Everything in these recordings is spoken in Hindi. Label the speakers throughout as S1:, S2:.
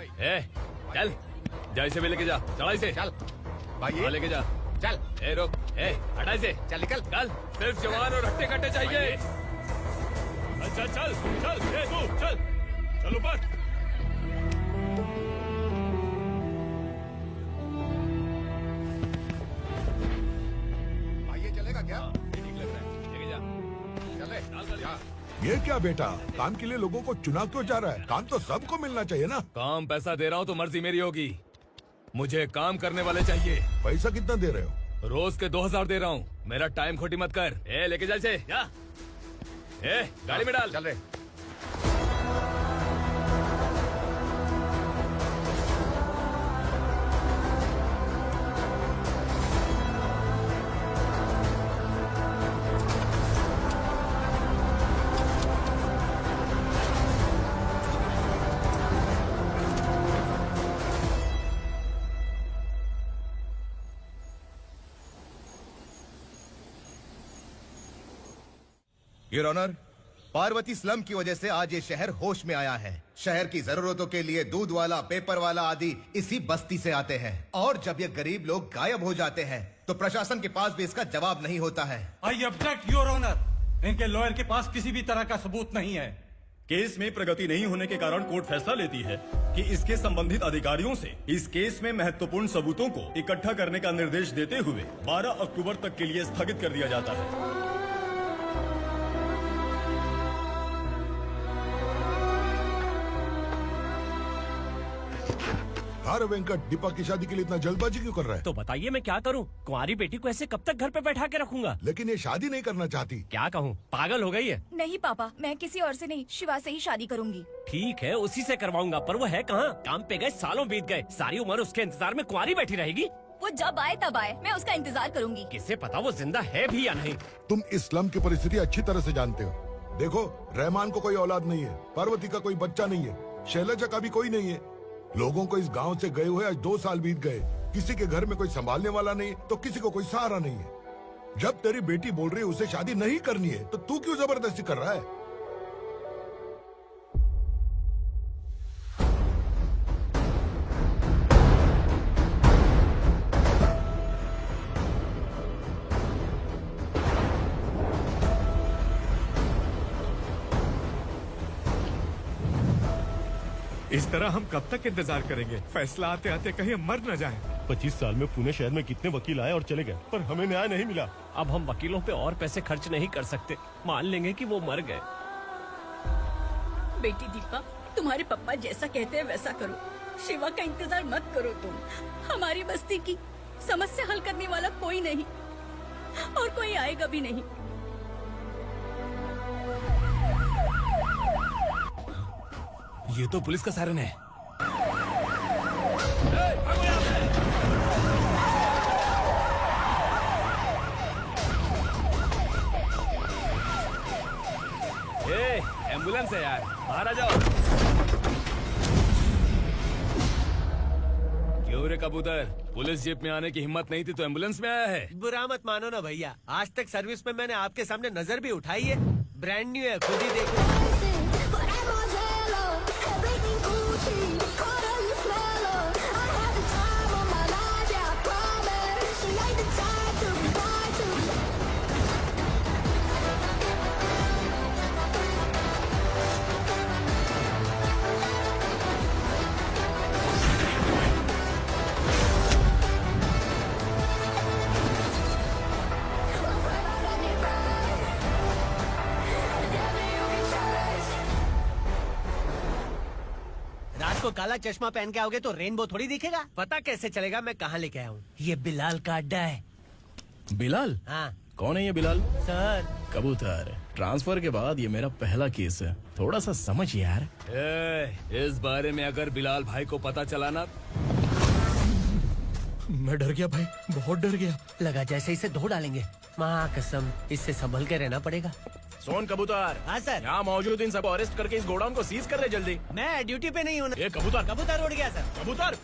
S1: भाई।
S2: चल जा, इसे भी लेके जा, चला इसे।
S1: चल भाई, ये
S2: लेके जा।
S1: चल।
S2: रोक, हटा इसे।
S1: चल निकल।
S2: चल, सिर्फ जवान और हट्टे कट्टे चाहिए।
S3: चल चल चल तू चल चल ऊपर।
S1: भाई ये चलेगा क्या?
S2: ठीक लग रहा है, लेके जा।
S1: चले जा।
S4: ये क्या बेटा, काम के लिए लोगों को चुना क्यों जा रहा है? काम तो सबको मिलना चाहिए ना।
S2: काम पैसा दे रहा हूँ तो मर्जी मेरी होगी, मुझे काम करने वाले चाहिए।
S4: पैसा कितना दे रहे हो?
S2: रोज के 2000 दे रहा हूँ, मेरा टाइम खोटी मत कर। लेके जा इसे, जा। गाड़ी में डाल।
S1: चल रहे।
S5: योर ऑनर, पार्वती स्लम की वजह से आज ये शहर होश में आया है। शहर की जरूरतों के लिए दूध वाला, पेपर वाला आदि इसी बस्ती से आते हैं, और जब ये गरीब लोग गायब हो जाते हैं तो प्रशासन के पास भी इसका जवाब नहीं होता है।
S6: आई ऑब्जेक्ट योर ऑनर, इनके लॉयर के पास किसी भी तरह का सबूत नहीं है।
S3: केस में प्रगति नहीं होने के कारण कोर्ट फैसला लेती है कि इसके संबंधित अधिकारियों से इस केस में महत्वपूर्ण सबूतों को इकट्ठा करने का निर्देश देते हुए 12 अक्टूबर तक के लिए स्थगित कर दिया जाता है।
S4: अरे वेंकट, दीपा की शादी के लिए इतना जल्दबाजी क्यों कर रहा है?
S7: तो बताइए मैं क्या करूं? कुंवारी बेटी को ऐसे कब तक घर पे बैठा के रखूंगा?
S4: लेकिन ये शादी नहीं करना चाहती।
S7: क्या कहूं, पागल हो गई है।
S8: नहीं पापा, मैं किसी और से नहीं, शिवा से ही शादी करूंगी।
S7: ठीक है, उसी से करवाऊंगा, पर वो है कहाँ? काम पे गए, सालों बीत गए, सारी उम्र उसके इंतजार में कुंवारी बैठी रहेगी।
S8: वो जब आए तब आए, मैं उसका इंतजार करूंगी।
S7: किसे पता वो जिंदा है भी या नहीं।
S4: तुम इस्लाम की परिस्थिति अच्छी तरह से जानते हो। देखो, रहमान को कोई औलाद नहीं है, पार्वती का कोई बच्चा नहीं है, शैलजा का भी कोई नहीं है। लोगों को इस गांव से गए हुए आज 2 साल बीत गए। किसी के घर में कोई संभालने वाला नहीं, तो किसी को कोई सहारा नहीं है। जब तेरी बेटी बोल रही है उसे शादी नहीं करनी है, तो तू क्यों जबरदस्ती कर रहा है?
S9: इस तरह हम कब तक इंतजार करेंगे? फैसला आते आते कहीं हम मर न जाएं।
S3: 25 साल में पुणे शहर में कितने वकील आए और चले गए, पर हमें न्याय नहीं मिला।
S7: अब हम वकीलों पे और पैसे खर्च नहीं कर सकते, मान लेंगे कि वो मर गए।
S10: बेटी दीपा, तुम्हारे पप्पा जैसा कहते हैं वैसा करो। शिवा का इंतजार मत करो तुम। हमारी बस्ती की समस्या हल करने वाला कोई नहीं, और कोई आएगा भी नहीं।
S2: ये तो पुलिस का सायरन है। एम्बुलेंस है यार, बाहर आ जाओ। क्यों रे कबूतर, पुलिस जीप में आने की हिम्मत नहीं थी तो एम्बुलेंस में आया है?
S11: बुरा मत मानो ना भैया, आज तक सर्विस में मैंने आपके सामने नजर भी उठाई है। ब्रांड न्यू है, खुद ही देखो। को काला चश्मा पहन के आओगे तो रेनबो थोड़ी दिखेगा। पता कैसे चलेगा मैं कहाँ लेके आया हूँ? ये बिलाल का अड्डा है।
S3: बिलाल?
S11: हाँ।
S3: कौन है ये बिलाल?
S11: सर
S3: कबूतर, ट्रांसफर के बाद ये मेरा पहला केस है, थोड़ा सा समझ यार।
S2: इस बारे में अगर बिलाल भाई को पता चला ना।
S3: मैं डर गया भाई, बहुत डर गया।
S11: लगा जैसे इसे धो डालेंगे। माँ कसम, इससे संभल के रहना पड़ेगा।
S3: सोन कबूतर।
S11: हाँ सर।
S3: यहाँ मौजूद इन सबको अरेस्ट करके इस गोडाउन को सीज कर ले जल्दी।
S11: मैं ड्यूटी पे नहीं हूँ।
S3: ये कबूतर।
S11: कबूतर उड़ गया सर।
S3: कबूतर।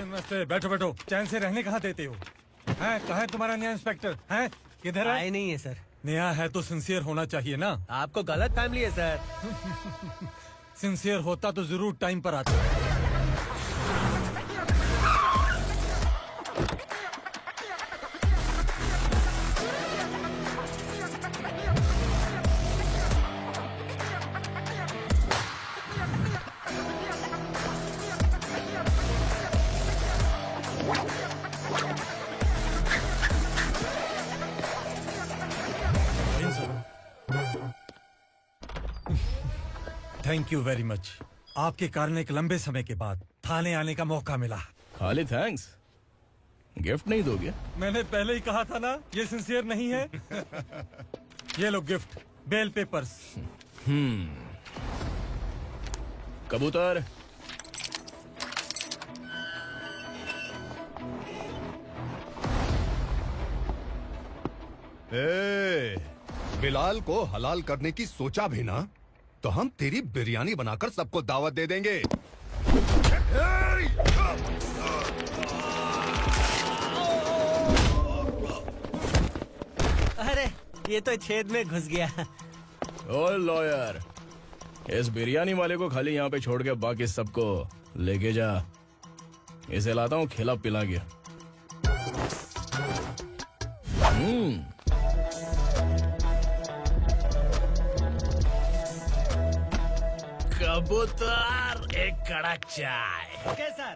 S6: नमस्ते, बैठो बैठो। चैन से रहने कहाँ देते हो? हैं, कहाँ है तुम्हारा नया इंस्पेक्टर? हैं, किधर है?
S11: आए नहीं है सर।
S6: नया है तो सिंसियर होना चाहिए ना।
S11: आपको गलत फैमिली है सर।
S6: सिंसियर होता तो जरूर टाइम पर आता। Thank you very much. आपके कारण एक लंबे समय के बाद थाने आने का मौका मिला।
S2: खाली थैंक्स, गिफ्ट नहीं दोगे?
S6: मैंने पहले ही कहा था ना, ये सिंसियर नहीं है। ये लो गिफ्ट, बेल पेपर्स।
S2: कबूतर।
S5: बिलाल को हलाल करने की सोचा भी ना, तो हम तेरी बिरयानी बनाकर सबको दावत दे देंगे।
S11: अरे ये तो छेद में घुस गया।
S2: ओ लॉयर, इस बिरयानी वाले को खाली यहाँ पे छोड़ के बाकी सबको लेके जा। इसे लाता हूँ खिला पिला के।
S7: कबूतर, एक कड़क चाय।
S11: Okay sir.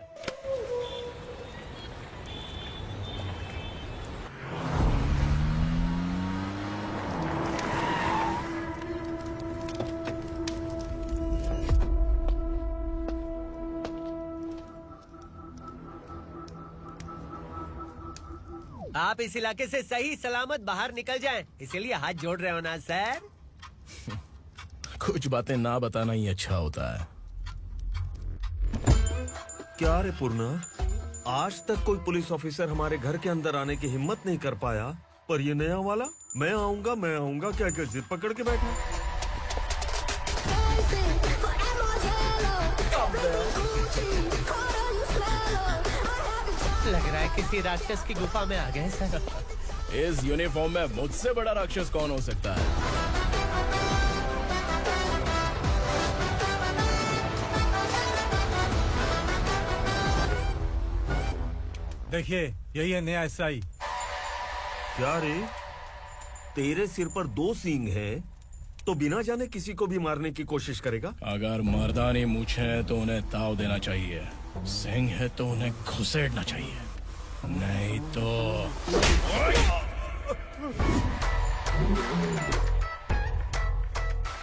S11: आप इस इलाके से सही सलामत बाहर निकल जाएं, इसीलिए हाथ जोड़ रहे हो ना सर।
S2: कुछ बातें ना बताना ही अच्छा होता है।
S1: क्या रे पूर्णा, आज तक कोई पुलिस ऑफिसर हमारे घर के अंदर आने की हिम्मत नहीं कर पाया, पर ये नया वाला मैं आऊंगा क्या क्या जिद पकड़ के बैठा।
S11: लग रहा है किसी राक्षस की गुफा में आ गए सर।
S2: इस यूनिफॉर्म में मुझसे बड़ा राक्षस कौन हो सकता है?
S6: देखिए, यही है नया एसआई।
S1: क्या रे, तेरे सिर पर 2 सींग है तो बिना जाने किसी को भी मारने की कोशिश करेगा?
S2: अगर मर्दानी मूछें है तो उन्हें ताव देना चाहिए, सिंह है तो उन्हें घुसेड़ना चाहिए, नहीं तो।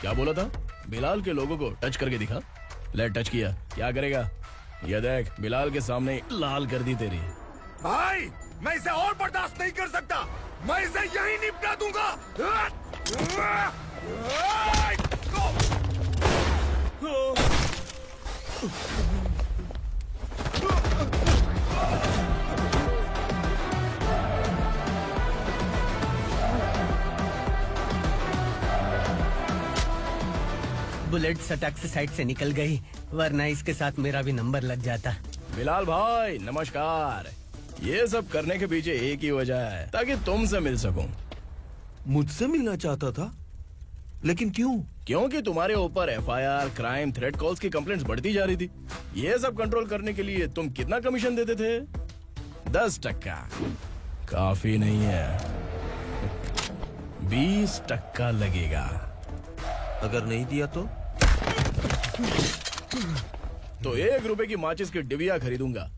S2: क्या बोला था? बिलाल के लोगों को टच करके दिखा। ले टच किया, क्या करेगा? ये देख, बिलाल के सामने लाल कर दी तेरी।
S5: भाई, मैं इसे और बर्दाश्त नहीं कर सकता। मैं इसे यहीं निपटा दूंगा।
S11: बुलेट सटक से साइड से निकल गई, वरना इसके साथ मेरा भी नंबर लग जाता।
S2: बिलाल भाई नमस्कार। ये सब करने के पीछे एक ही वजह है, ताकि तुमसे मिल सकूं।
S1: मुझसे मिलना चाहता था, लेकिन क्यों?
S2: क्योंकि तुम्हारे ऊपर एफआईआर, क्राइम, थ्रेट कॉल्स की कंप्लेंट्स बढ़ती जा रही थी। ये सब कंट्रोल करने के लिए तुम कितना कमीशन देते थे? 10%। काफी नहीं है, 20% लगेगा।
S1: अगर नहीं दिया तो
S2: 1 रुपए की माचिस की डिबिया खरीदूंगा।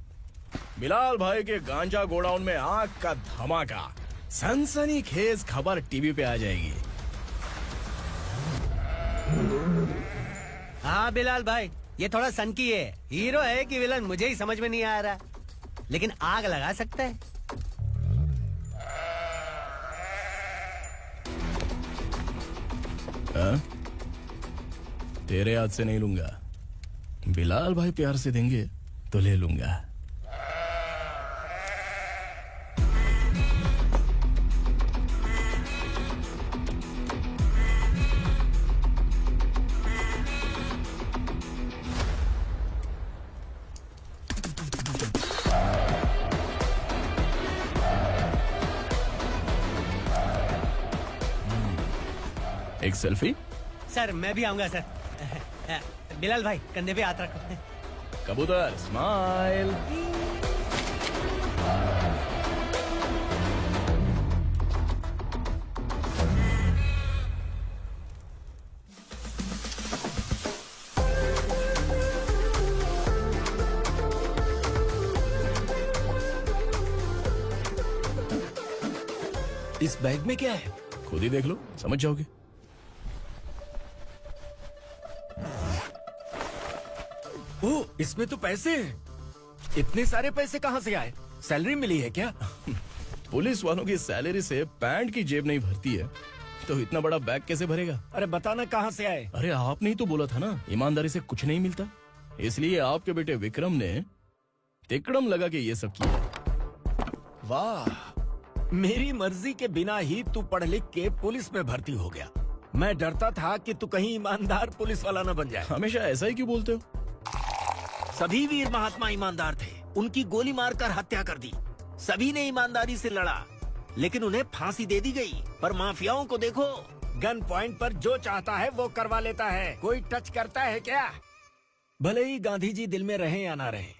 S2: बिलाल भाई के गांजा गोडाउन में आग का धमाका, सनसनीखेज खबर टीवी पे आ जाएगी।
S11: हाँ बिलाल भाई, ये थोड़ा सनकी है। हीरो है कि विलन मुझे ही समझ में नहीं आ रहा, लेकिन आग लगा सकता है।
S2: हाँ? तेरे हाथ से नहीं लूंगा, बिलाल भाई प्यार से देंगे तो ले लूंगा। एक सेल्फी?
S11: सर मैं भी आऊंगा सर। बिलाल भाई कंधे पे हाथ रखो।
S2: कबूतर स्माइल।
S6: इस बैग में क्या है?
S2: खुद ही देख लो, समझ जाओगे।
S6: ओह, इसमें तो पैसे हैं। इतने सारे पैसे कहाँ से आए? सैलरी मिली है क्या?
S2: पुलिस वालों की सैलरी से पैंट की जेब नहीं भरती है, तो इतना बड़ा बैग कैसे भरेगा?
S6: अरे बताना कहाँ से आए?
S2: अरे आपने ही तो बोला था ना, ईमानदारी से कुछ नहीं मिलता। इसलिए आपके बेटे विक्रम ने तिकड़म लगा के ये सब किया।
S6: वाह, मेरी मर्जी के बिना ही तू पढ़ लिख के पुलिस में भर्ती हो गया। मैं डरता था कि तू कहीं ईमानदार पुलिस वाला न बन जाए।
S2: हमेशा ऐसा ही क्यों बोलते हो?
S6: सभी वीर महात्मा ईमानदार थे, उनकी गोली मारकर हत्या कर दी। सभी ने ईमानदारी से लड़ा, लेकिन उन्हें फांसी दे दी गई। पर माफियाओं को देखो, गन पॉइंट पर जो चाहता है वो करवा लेता है। कोई टच करता है क्या? भले ही गांधी जी दिल में रहे या ना रहे,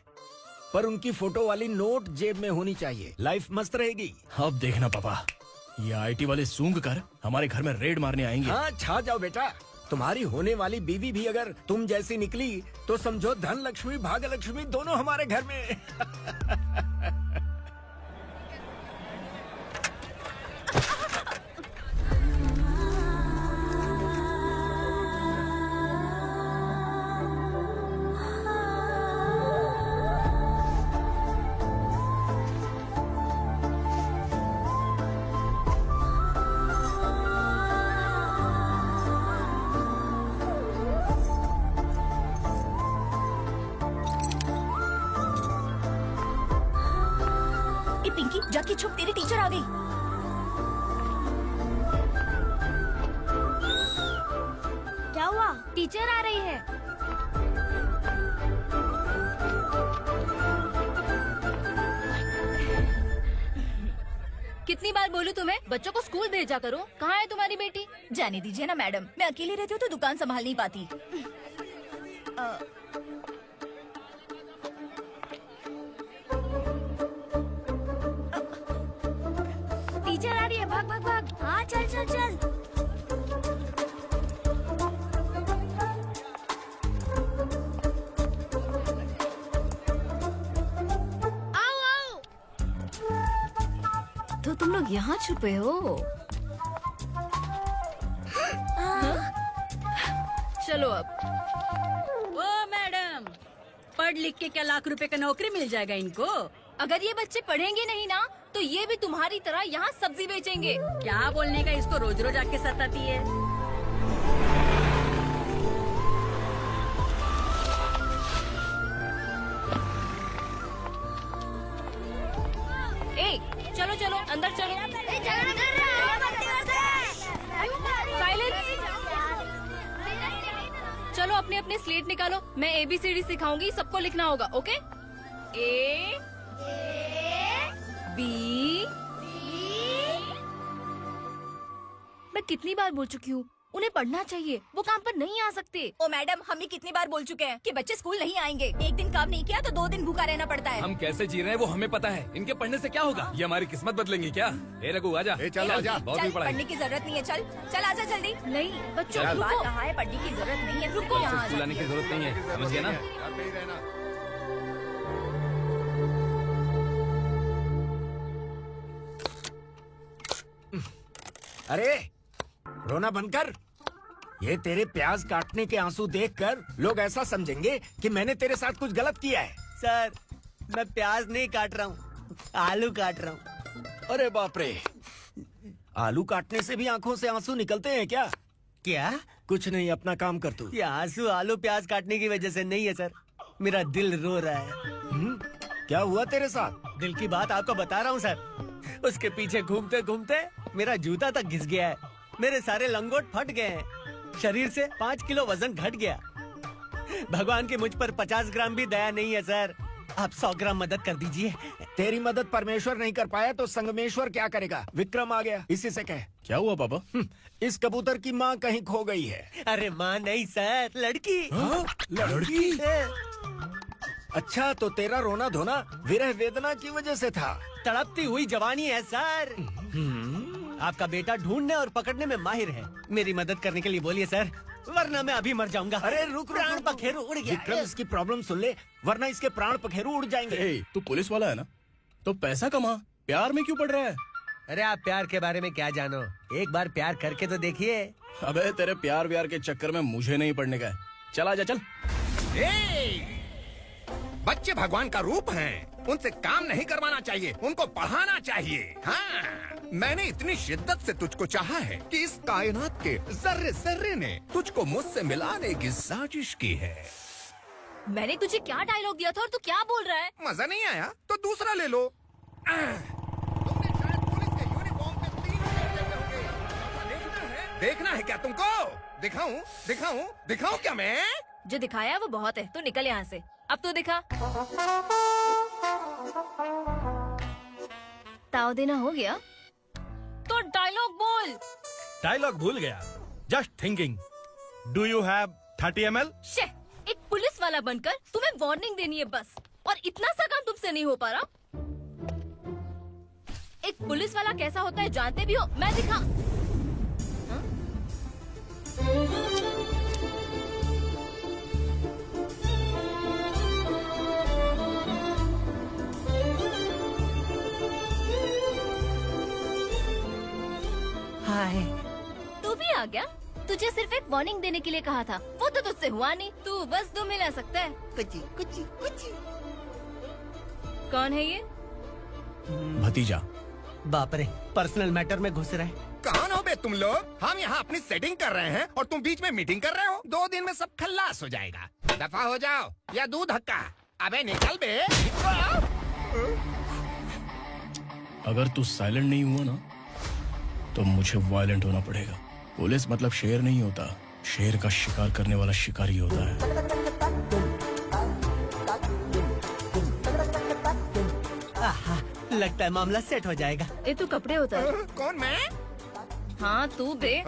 S6: पर उनकी फोटो वाली नोट जेब में होनी चाहिए। लाइफ मस्त रहेगी।
S2: अब देखना पापा, ये आईटी वाले सूंघ कर हमारे घर में रेड मारने आएंगे।
S6: हाँ, छा जाओ बेटा। तुम्हारी होने वाली बीवी भी अगर तुम जैसी निकली तो समझो धन लक्ष्मी भाग्य लक्ष्मी दोनों हमारे घर में।
S8: पिंकी, जाके छुप, तेरी टीचर आ गई।
S12: क्या हुआ? टीचर आ रही है।
S8: कितनी बार बोलूं तुम्हें, बच्चों को स्कूल भेजा करो। कहाँ है तुम्हारी बेटी? जाने दीजिए ना मैडम, मैं अकेली रहती हूँ तो दुकान संभाल नहीं पाती।
S12: टीचर आ रही है, भाग भाग भाग। हाँ चल चल चल। आओ आओ।
S8: तो तुम लोग यहाँ छुपे हो? चलो अब।
S10: ओ मैडम, पढ़ लिख के क्या लाख रुपए का नौकरी मिल जाएगा इनको?
S8: अगर ये बच्चे पढ़ेंगे नहीं ना, तो ये भी तुम्हारी तरह यहाँ सब्जी बेचेंगे।
S10: क्या बोलने का, इसको रोज रोज आके सताती है।
S8: ए, चलो चलो अंदर चलो। साइलेंस। निकालो। मैं ABCD सिखाऊंगी, सबको लिखना होगा। ओके? A B। मैं कितनी बार बोल चुकी हूँ, उन्हें पढ़ना चाहिए, वो काम पर नहीं आ सकते।
S10: ओ मैडम, हम भी कितनी बार बोल चुके हैं कि बच्चे स्कूल नहीं आएंगे। एक दिन काम नहीं किया तो 2 दिन भूखा रहना पड़ता है।
S13: हम कैसे जी रहे हैं वो हमें पता है, इनके पढ़ने से क्या होगा? ये हमारी किस्मत बदलेंगी क्या? ए रघु आजा।
S5: चल आजा।
S13: बहुत
S10: चल,
S13: भी पढ़ाई।
S10: पढ़ने की जरूरत नहीं है। चल आजा जल्दी।
S8: नहीं बच्चों,
S13: चल।
S8: रुको।
S10: कहा है पढ़ने की जरूरत नहीं है, रुको यहाँ।
S13: स्कूल आने की जरूरत नहीं है, समझ गया ना?
S5: घर पे ही रहना।
S6: अरे रोना बंद कर। ये तेरे प्याज काटने के आंसू देखकर लोग ऐसा समझेंगे कि मैंने तेरे साथ कुछ गलत किया है।
S11: सर, मैं प्याज नहीं काट रहा हूँ, आलू काट रहा हूँ।
S6: अरे बाप रे, आलू काटने से भी आंखों से आंसू निकलते हैं क्या?
S11: क्या?
S6: कुछ नहीं, अपना काम कर तू।
S11: ये आंसू आलू प्याज काटने की वजह से नहीं है सर, मेरा दिल रो रहा है।
S6: क्या हुआ तेरे साथ?
S11: दिल की बात आपको बता रहा हूँ सर। उसके पीछे घूमते घूमते मेरा जूता तक घिस गया है, मेरे सारे लंगोट फट गए हैं, शरीर से 5 किलो वजन घट गया। भगवान की मुझ पर 50 ग्राम भी दया नहीं है सर, आप 100 ग्राम मदद कर दीजिए।
S6: तेरी मदद परमेश्वर नहीं कर पाया तो संगमेश्वर क्या करेगा? विक्रम आ गया, इसी से कह।
S2: क्या हुआ पापा?
S6: इस कबूतर की माँ कहीं खो गई है।
S11: अरे माँ नहीं सर, लड़की।
S6: लड़की? अच्छा, तो तेरा रोना धोना विरह वेदना की वजह से था।
S11: तड़पती हुई जवानी है सर। आपका बेटा ढूंढने और पकड़ने में माहिर है, मेरी मदद करने के लिए बोलिए सर, वरना मैं अभी मर जाऊंगा।
S6: अरे रुक,
S11: प्राण पखेरु उड़ गया।
S6: विक्रम, इसकी प्रॉब्लम सुन ले, वरना इसके प्राण पखेरु उड़ जाएंगे।
S2: ए, तू पुलिस वाला है ना, तो पैसा कमा, प्यार में क्यों पड़ रहा है?
S11: अरे आप प्यार के बारे में क्या जानो, एक बार प्यार करके तो देखिए।
S2: अबे तेरे प्यार व्यार के चक्कर में मुझे नहीं पड़ने का है, चल आजा चल।
S5: बच्चे भगवान का रूप हैं, उनसे काम नहीं करवाना चाहिए, उनको पढ़ाना चाहिए। हाँ, मैंने इतनी शिद्दत से तुझको चाहा है कि इस कायनात के जर्रे जर्रे ने तुझको मुझसे मिलाने की साजिश की है।
S8: मैंने तुझे क्या डायलॉग दिया था और तू क्या बोल रहा है?
S5: मजा नहीं आया तो दूसरा ले लो। तुमने शायद पुलिस के यूनिफॉर्म पे 3 घंटे होंगे। देखना है क्या तुमको? दिखाऊं दिखाऊं दिखाऊं क्या मैं?
S8: जो दिखाया वो बहुत है, तू निकल यहाँ से। अब तू दिखा। ताव देना हो गया तो डायलॉग बोल।
S9: डायलॉग भूल गया। Just thinking, do you have 30 ml?
S8: शे, एक पुलिस वाला बनकर तुम्हें वार्निंग देनी है बस, और इतना सा काम तुमसे नहीं हो पा रहा। एक पुलिस वाला कैसा होता है जानते भी हो? मैं दिखा।
S11: हाय।
S8: तू भी आ गया? तुझे सिर्फ एक वार्निंग देने के लिए कहा था, वो तो तुझसे हुआ नहीं। तू बस 2 मिला सकता है।
S11: कुछ कुछ।
S8: कौन है ये?
S2: भतीजा।
S11: बाप रे, पर्सनल मैटर में घुस रहे।
S5: कौन हो बे तुम लोग? हम यहाँ अपनी सेटिंग कर रहे हैं और तुम बीच में मीटिंग कर रहे हो। 2 दिन में सब खल्लास हो जाएगा। दफा हो जाओ या दूध हक्का। अबे निकल बे।
S2: अगर तू साइलेंट नहीं हुआ ना तो मुझे वायलेंट होना पड़ेगा। पुलिस मतलब शेर नहीं होता, शेर का शिकार करने वाला शिकारी होता है।
S11: आहा, लगता है मामला सेट हो जाएगा।
S8: ये तू कपड़े होता है?
S5: कौन मैं?
S8: हाँ तू बे।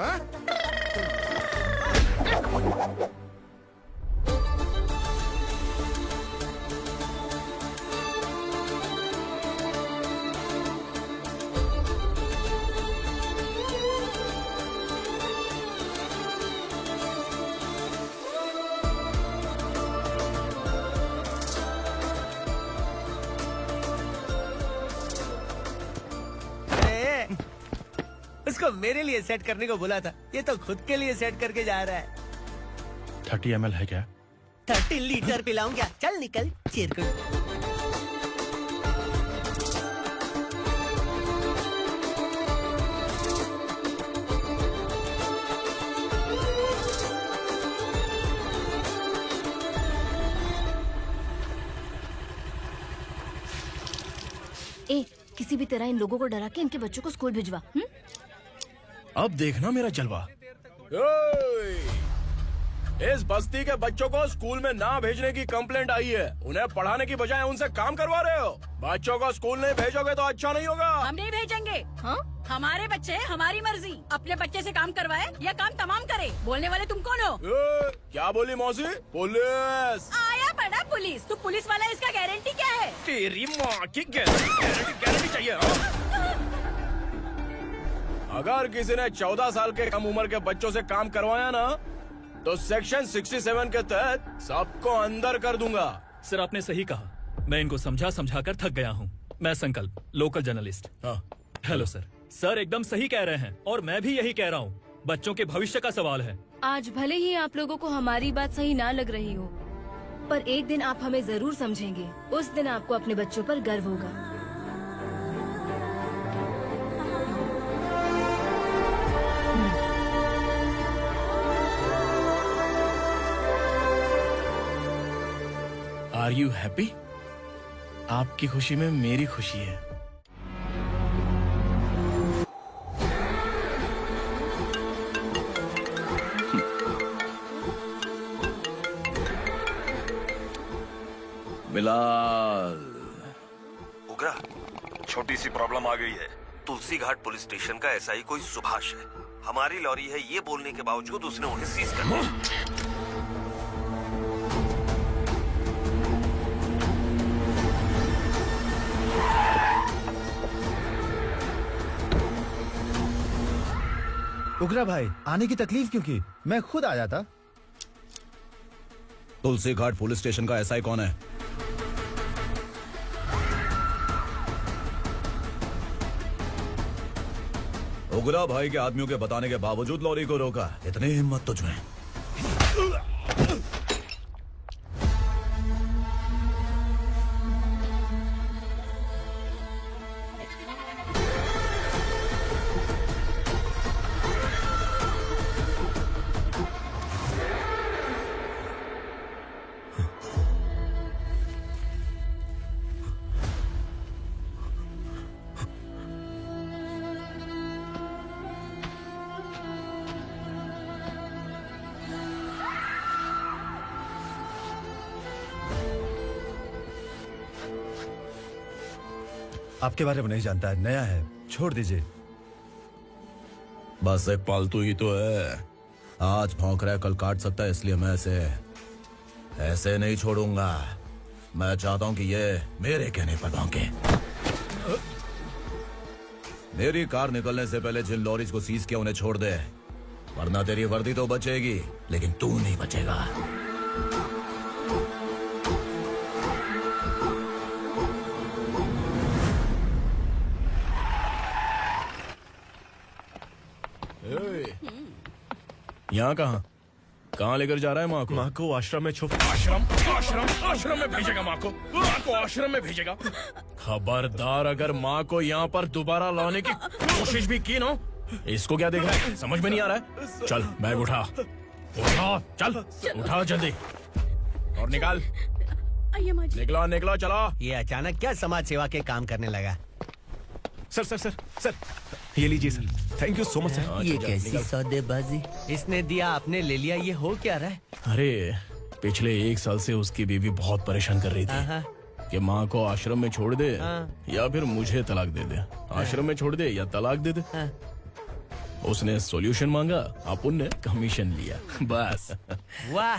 S11: उसको मेरे लिए सेट करने को बोला था, ये तो खुद के लिए सेट करके जा रहा है।
S2: 30 ml है क्या?
S11: 30 लीटर पिलाऊं क्या? चल निकल चिरकुट।
S8: ए, किसी भी तरह इन लोगों को डरा के इनके बच्चों को स्कूल भिजवा।
S2: अब देखना मेरा जलवा। इस बस्ती के बच्चों को स्कूल में ना भेजने की कंप्लेंट आई है। उन्हें पढ़ाने की बजाय उनसे काम करवा रहे हो। बच्चों को स्कूल नहीं भेजोगे तो अच्छा नहीं होगा।
S10: हम नहीं भेजेंगे। हाँ? हमारे बच्चे हमारी मर्जी। अपने बच्चे से काम करवाए या काम तमाम करे। बोलने वाले तुम कौन हो?
S2: क्या बोली मौसी? पुलिस
S10: आया पड़ा पुलिस। तू पुलिस वाला, इसका गारंटी क्या है?
S7: तेरी माँ की गारंटी चाहिए।
S2: अगर किसी ने 14 साल के कम उम्र के बच्चों से काम करवाया ना, तो सेक्शन 67 के तहत सबको अंदर कर दूंगा।
S14: सर आपने सही कहा। मैं इनको समझा कर थक गया हूँ। मैं संकल्प, local journalist. Hello sir. Sir एकदम सही कह रहे हैं और मैं भी यही कह रहा हूँ। बच्चों के भविष्य का सवाल है।
S8: आज भले ही आप लोगों को हमारी बात सही ना लग रही हो, पर एक दिन आप हमें जरूर समझेंगे। उस दिन आपको अपने बच्चों पर गर्व होगा।
S2: Are you happy? आपकी खुशी में मेरी खुशी है।
S1: बिलाल। उगरा, छोटी सी प्रॉब्लम आ गई है। तुलसी घाट पुलिस स्टेशन का एसआई कोई सुभाष है। हमारी लॉरी है ये बोलने के बावजूद उसने उन्हें सीज कर दिया।
S5: उगरा भाई, आने की तकलीफ क्यों की? मैं खुद आ जाता।
S2: तुलसी घाट पुलिस स्टेशन का एसआई कौन है? उगरा भाई के आदमियों के बताने के बावजूद लॉरी को रोका। इतनी हिम्मत तुझमें?
S5: आपके बारे में नहीं जानता है, नया है, छोड़ दीजिए।
S2: बस एक पालतू ही तो है। आज भौंक रहा है, कल काट सकता है, इसलिए मैं ऐसे नहीं छोड़ूंगा। मैं चाहता हूं कि ये मेरे कहने पर भौंके। मेरी कार निकलने से पहले जिन लॉरीज को सीज किया उन्हें छोड़ दे, वरना तेरी वर्दी तो बचेगी लेकिन तू नहीं बचेगा। यहाँ कहाँ लेकर जा रहा है माँ को?
S14: माँ को आश्रम में छुप।
S2: आश्रम में भेजेगा माँ को? माँ को आश्रम में भेजेगा? खबरदार, अगर माँ को यहाँ पर दोबारा लाने की कोशिश भी की ना, इसको क्या देख रहा है? समझ में नहीं आ रहा है? चल बैग उठा, चल उठा जल्दी और निकाल। निकला चला।
S11: ये अचानक क्या समाज सेवा के काम करने लगा?
S14: सर ये लीजिए sir. Thank you so much sir.
S11: ये कैसी सौदेबाजी? इसने दिया, आपने ले लिया, ये हो क्या रहा है?
S2: अरे पिछले 1 साल से उसकी बीवी बहुत परेशान कर रही थी कि माँ को आश्रम में छोड़ दे या फिर मुझे तलाक दे दे। आश्रम में छोड़ दे या तलाक दे दे। उसने सॉल्यूशन मांगा, अपुन ने कमीशन लिया, बस।
S11: वाह,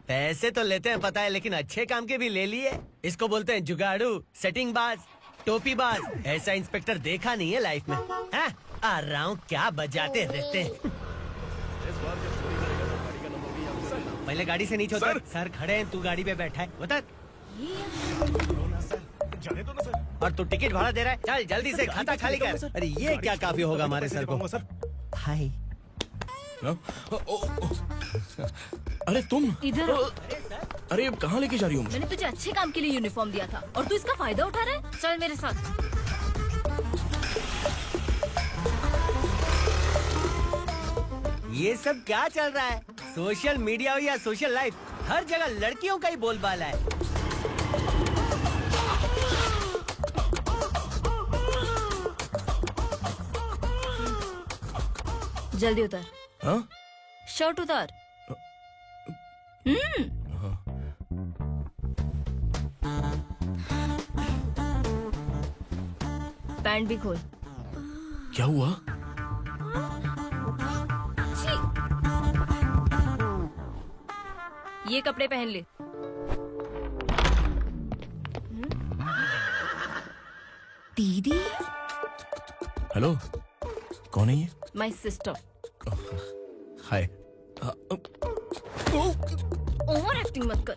S11: पैसे तो लेते हैं पता है, लेकिन अच्छे काम के भी ले लिए। इसको बोलते हैं जुगाड़ू, सेटिंग बाज, टोपी बाज। ऐसा इंस्पेक्टर देखा नहीं है लाइफ में। आ रहा हूँ, क्या बजाते रहते हैं। पहले गाड़ी से नीचे उतर। सर खड़े हैं, तू गाड़ी पे बैठा है, उतर। और तू टिकट भाड़ा दे रहा है? चल जल्दी से खाता खाली कर। अरे ये क्या काफी होगा हमारे सर को। हाय।
S2: अरे तुम
S8: इधर।
S2: अरे कहाँ लेके जा रही हो?
S8: मैंने तुझे अच्छे काम के लिए यूनिफॉर्म दिया था और तू इसका फायदा उठा रहा है। चल मेरे साथ।
S11: ये सब क्या चल रहा है? सोशल मीडिया हो या सोशल लाइफ, हर जगह लड़कियों का ही बोलबाला है।
S8: जल्दी उतर।
S2: हाँ?
S8: शर्ट उतार। पैंट भी खोल।
S2: क्या हुआ?
S8: ये कपड़े पहन ले। दीदी।
S2: हेलो, कौन है ये?
S8: My sister.
S2: Hi.
S8: Over acting मत कर।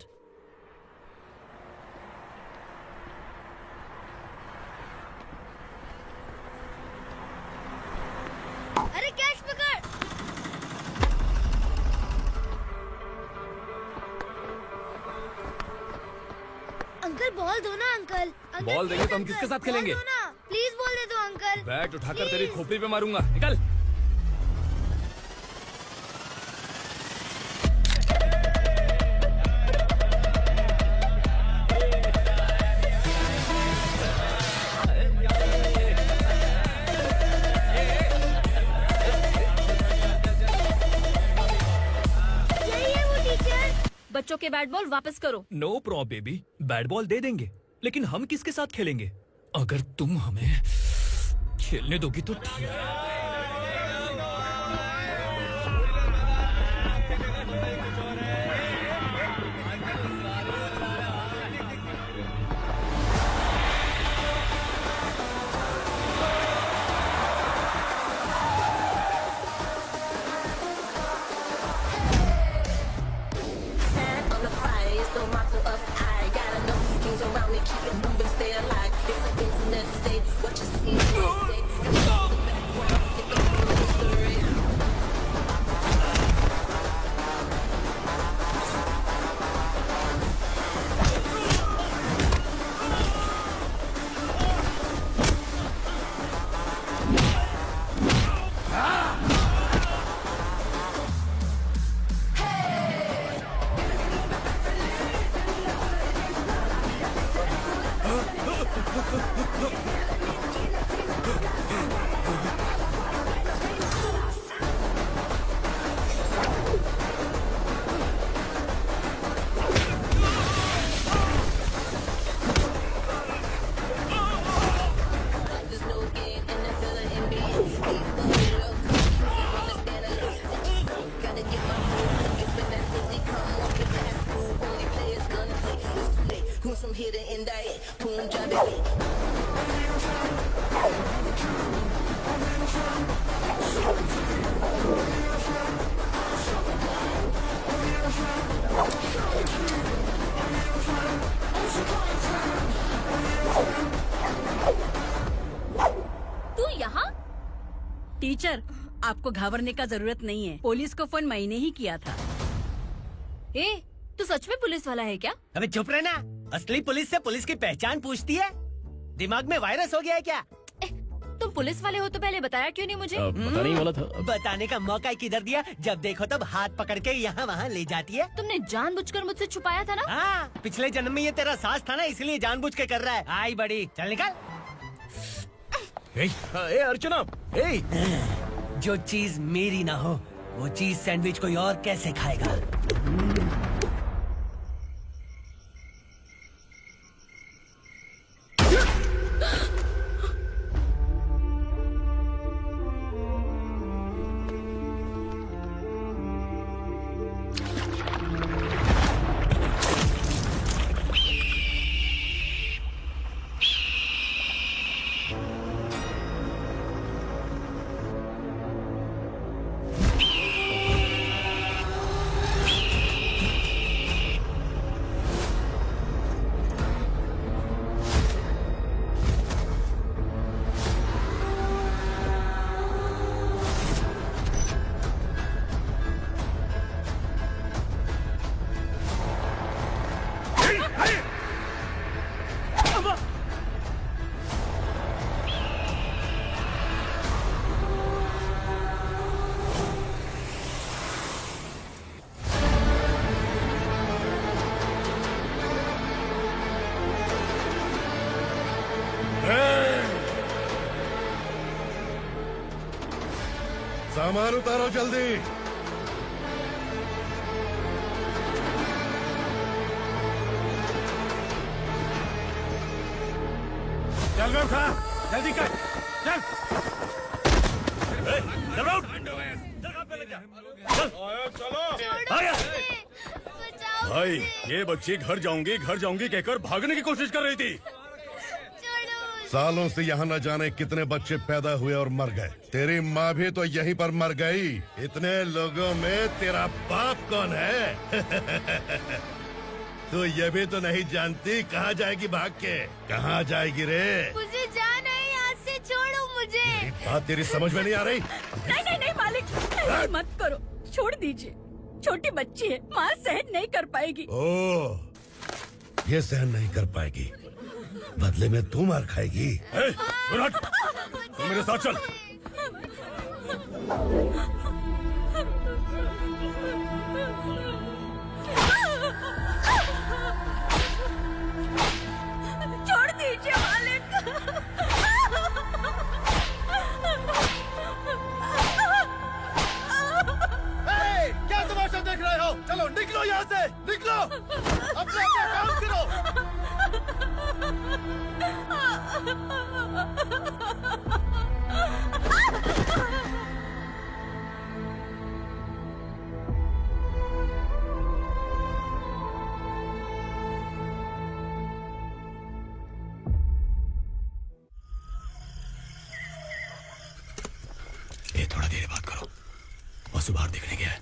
S12: अरे कैच पकड़। अंकल बॉल दो ना अंकल।
S13: बॉल देंगे तो हम किसके साथ खेलेंगे?
S12: प्लीज बॉल दे दो अंकल।
S13: बैट उठाकर तेरी खोपड़ी पे मारूंगा, निकल।
S8: बच्चों के बैट बॉल वापस करो।
S14: No problem baby, bat ball दे देंगे, लेकिन हम किसके साथ खेलेंगे? अगर तुम हमें खेलने दोगी तो ठीक है।
S8: तू यहाँ?
S10: टीचर, आपको घबराने का जरूरत नहीं है। पुलिस को फोन मैंने ही किया था।
S8: ए, तू सच में पुलिस वाला है क्या?
S11: अबे चुप रहना। असली पुलिस से पुलिस की पहचान पूछती है? दिमाग में वायरस हो गया है क्या?
S8: तुम पुलिस वाले हो तो पहले बताया क्यों नहीं मुझे?
S2: बताने ही वाला था।
S11: बताने का मौका ही किधर दिया? जब देखो तब हाथ पकड़ के यहाँ वहाँ ले जाती है।
S8: तुमने जानबूझकर मुझसे छुपाया था ना?
S11: हाँ, पिछले जन्म में ये तेरा सास था ना, इसलिए जानबूझ के कर रहा है। आई बड़ी, चल निकल।
S2: ए अर्चना, ए!
S11: जो चीज मेरी ना हो, वो चीज सैंडविच कोई और कैसे खाएगा?
S4: सामान उतारो जल्दी।
S3: चल रहा खड़ा, जल्दी कर, चल। भाई, ये बच्ची घर जाऊंगी कहकर भागने की कोशिश कर रही थी।
S4: सालों से यहाँ न जाने कितने बच्चे पैदा हुए और मर गए। तेरी माँ भी तो यहीं पर मर गई। इतने लोगों में तेरा बाप कौन है? तो ये भी तो नहीं जानती कहाँ जाएगी भाग के? कहाँ जाएगी रे?
S12: मुझे जाना है, यहाँ से छोड़ो मुझे।
S4: बात तेरी समझ में नहीं आ रही?
S10: नहीं मालिक, ऐसे मत करो, छोड़ दीजिए। छोटी बच्ची है, माँ सहन नहीं कर पाएगी।
S4: ओह, ये सहन नहीं कर पाएगी, बदले में तू मार खाएगी।
S3: तू मेरे साथ चल।
S10: छोड़ दीजिए मालिक।
S5: क्या तमाशा देख रहे हो? चलो निकलो यहाँ से, निकलो, अपना काम करो।
S6: ये थोड़ा देर बात करो, बस बाहर देखने गया है।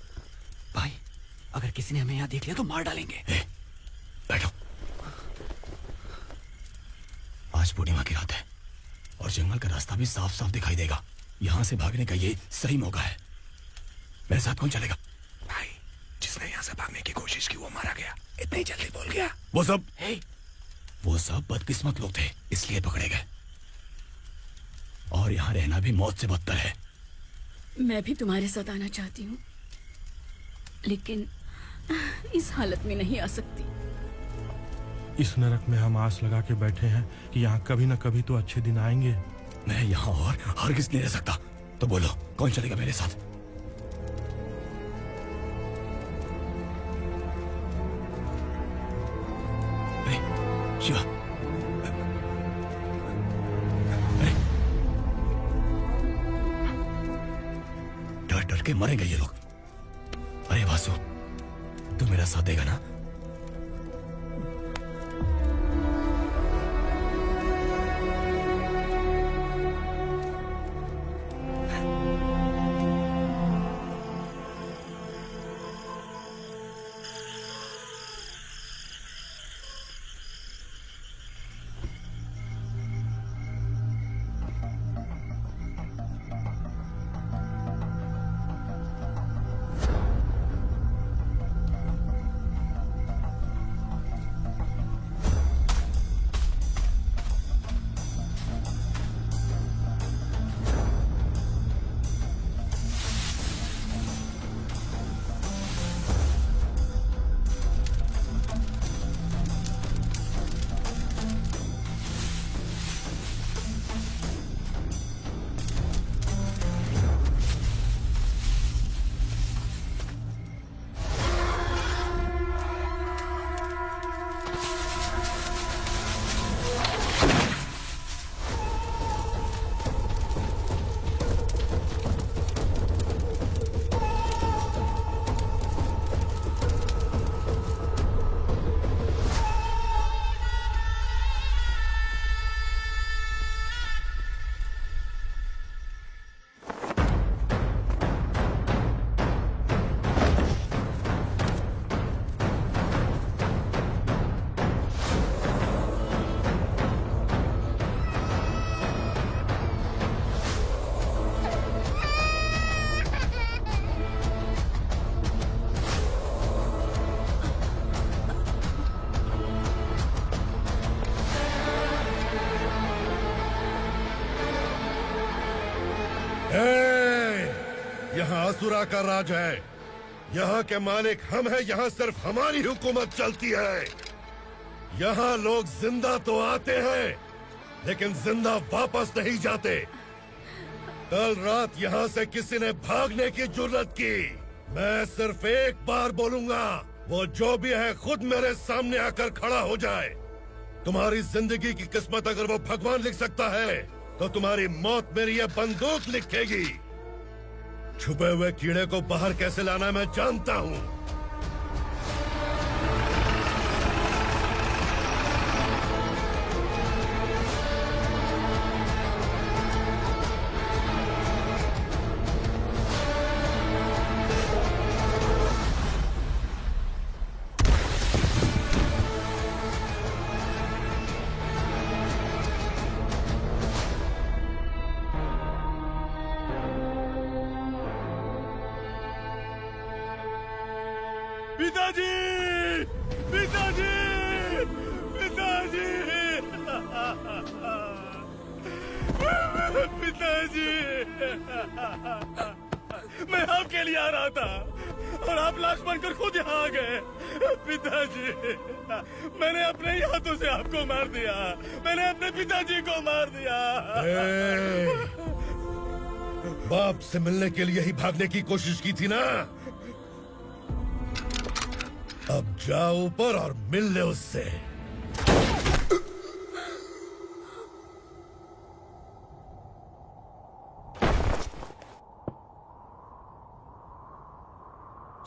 S6: भाई, अगर किसी ने हमें यहाँ देख लिया तो मार डालेंगे। बैठो। आज पूर्णिमा की रात है और जंगल का रास्ता भी साफ साफ दिखाई देगा। यहाँ से भागने का ये सही मौका है। मेरे साथ कौन चलेगा? भाई, जिसने यहाँ से भागने की कोशिश की वो मारा गया। इतनी जल्दी बोल गया। वो सब बदकिस्मत लोग थे, इसलिए पकड़े गए। और यहाँ रहना भी मौत से बदतर है।
S10: मैं भी तुम्हारे साथ आना चाहती हूँ, लेकिन इस हालत में नहीं आ सकती।
S9: इस नरक में हम आस लगा के बैठे हैं कि यहाँ कभी न कभी तो अच्छे दिन आएंगे।
S6: मैं यहाँ और हरगिज़ नहीं रह सकता। तो बोलो, कौन चलेगा मेरे साथ? अरे शिवा, अरे डर डर के मरेंगे ये लोग। अरे वासु, तू मेरा साथ देगा ना?
S4: यहाँ असुरा का राज है। यहाँ के मालिक हम हैं। यहाँ सिर्फ हमारी हुकूमत चलती है। यहाँ लोग जिंदा तो आते हैं, लेकिन जिंदा वापस नहीं जाते। कल रात यहाँ से किसी ने भागने की जुर्रत की, मैं सिर्फ एक बार बोलूंगा, वो जो भी है खुद मेरे सामने आकर खड़ा हो जाए। तुम्हारी जिंदगी की किस्मत अगर वो भगवान लिख सकता है तो तुम्हारी मौत मेरी ये बंदूक लिखेगी। छुपे हुए कीड़े को बाहर कैसे लाना मैं जानता हूँ। पिताजी, पिताजी, पिताजी, पिताजी, मैं आपके लिए आ रहा था और आप लाश बनकर खुद यहाँ आ गए। पिताजी, मैंने अपने ही हाथों से आपको मार दिया। मैंने अपने पिताजी को मार दिया। बाप से मिलने के लिए ही भागने की कोशिश की थी ना? अब जाओ ऊपर और मिल ले उससे।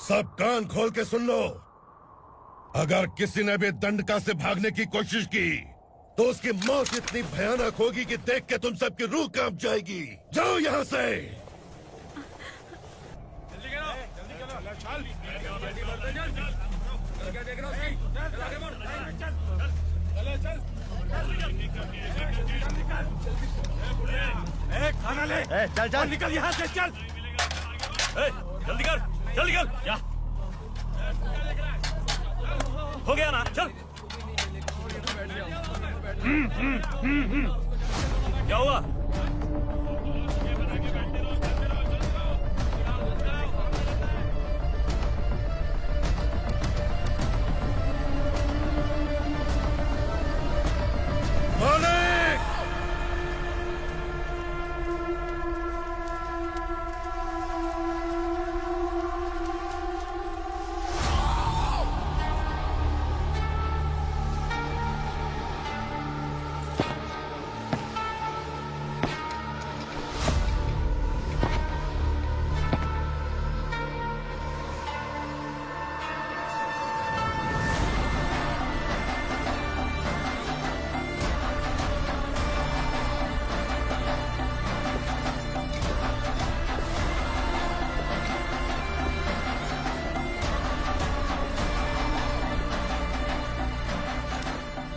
S4: सब कान खोल के सुन लो। अगर किसी ने भी दंडका से भागने की कोशिश की तो उसकी मौत इतनी भयानक होगी कि देख के तुम सबकी रूह कांप जाएगी। जाओ यहाँ से।
S2: खाना ले।
S11: चल चल
S2: निकल यहाँ से, चल। जल्दी कर, जल्दी कर। क्या हो गया ना? चल। क्या हुआ?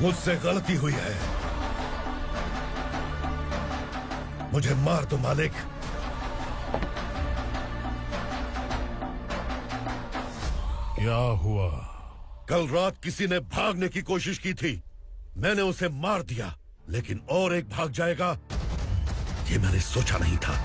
S4: मुझसे गलती हुई है, मुझे मार दो मालिक। क्या हुआ? कल रात किसी ने भागने की कोशिश की थी, मैंने उसे मार दिया, लेकिन और एक भाग जाएगा ये मैंने सोचा नहीं था।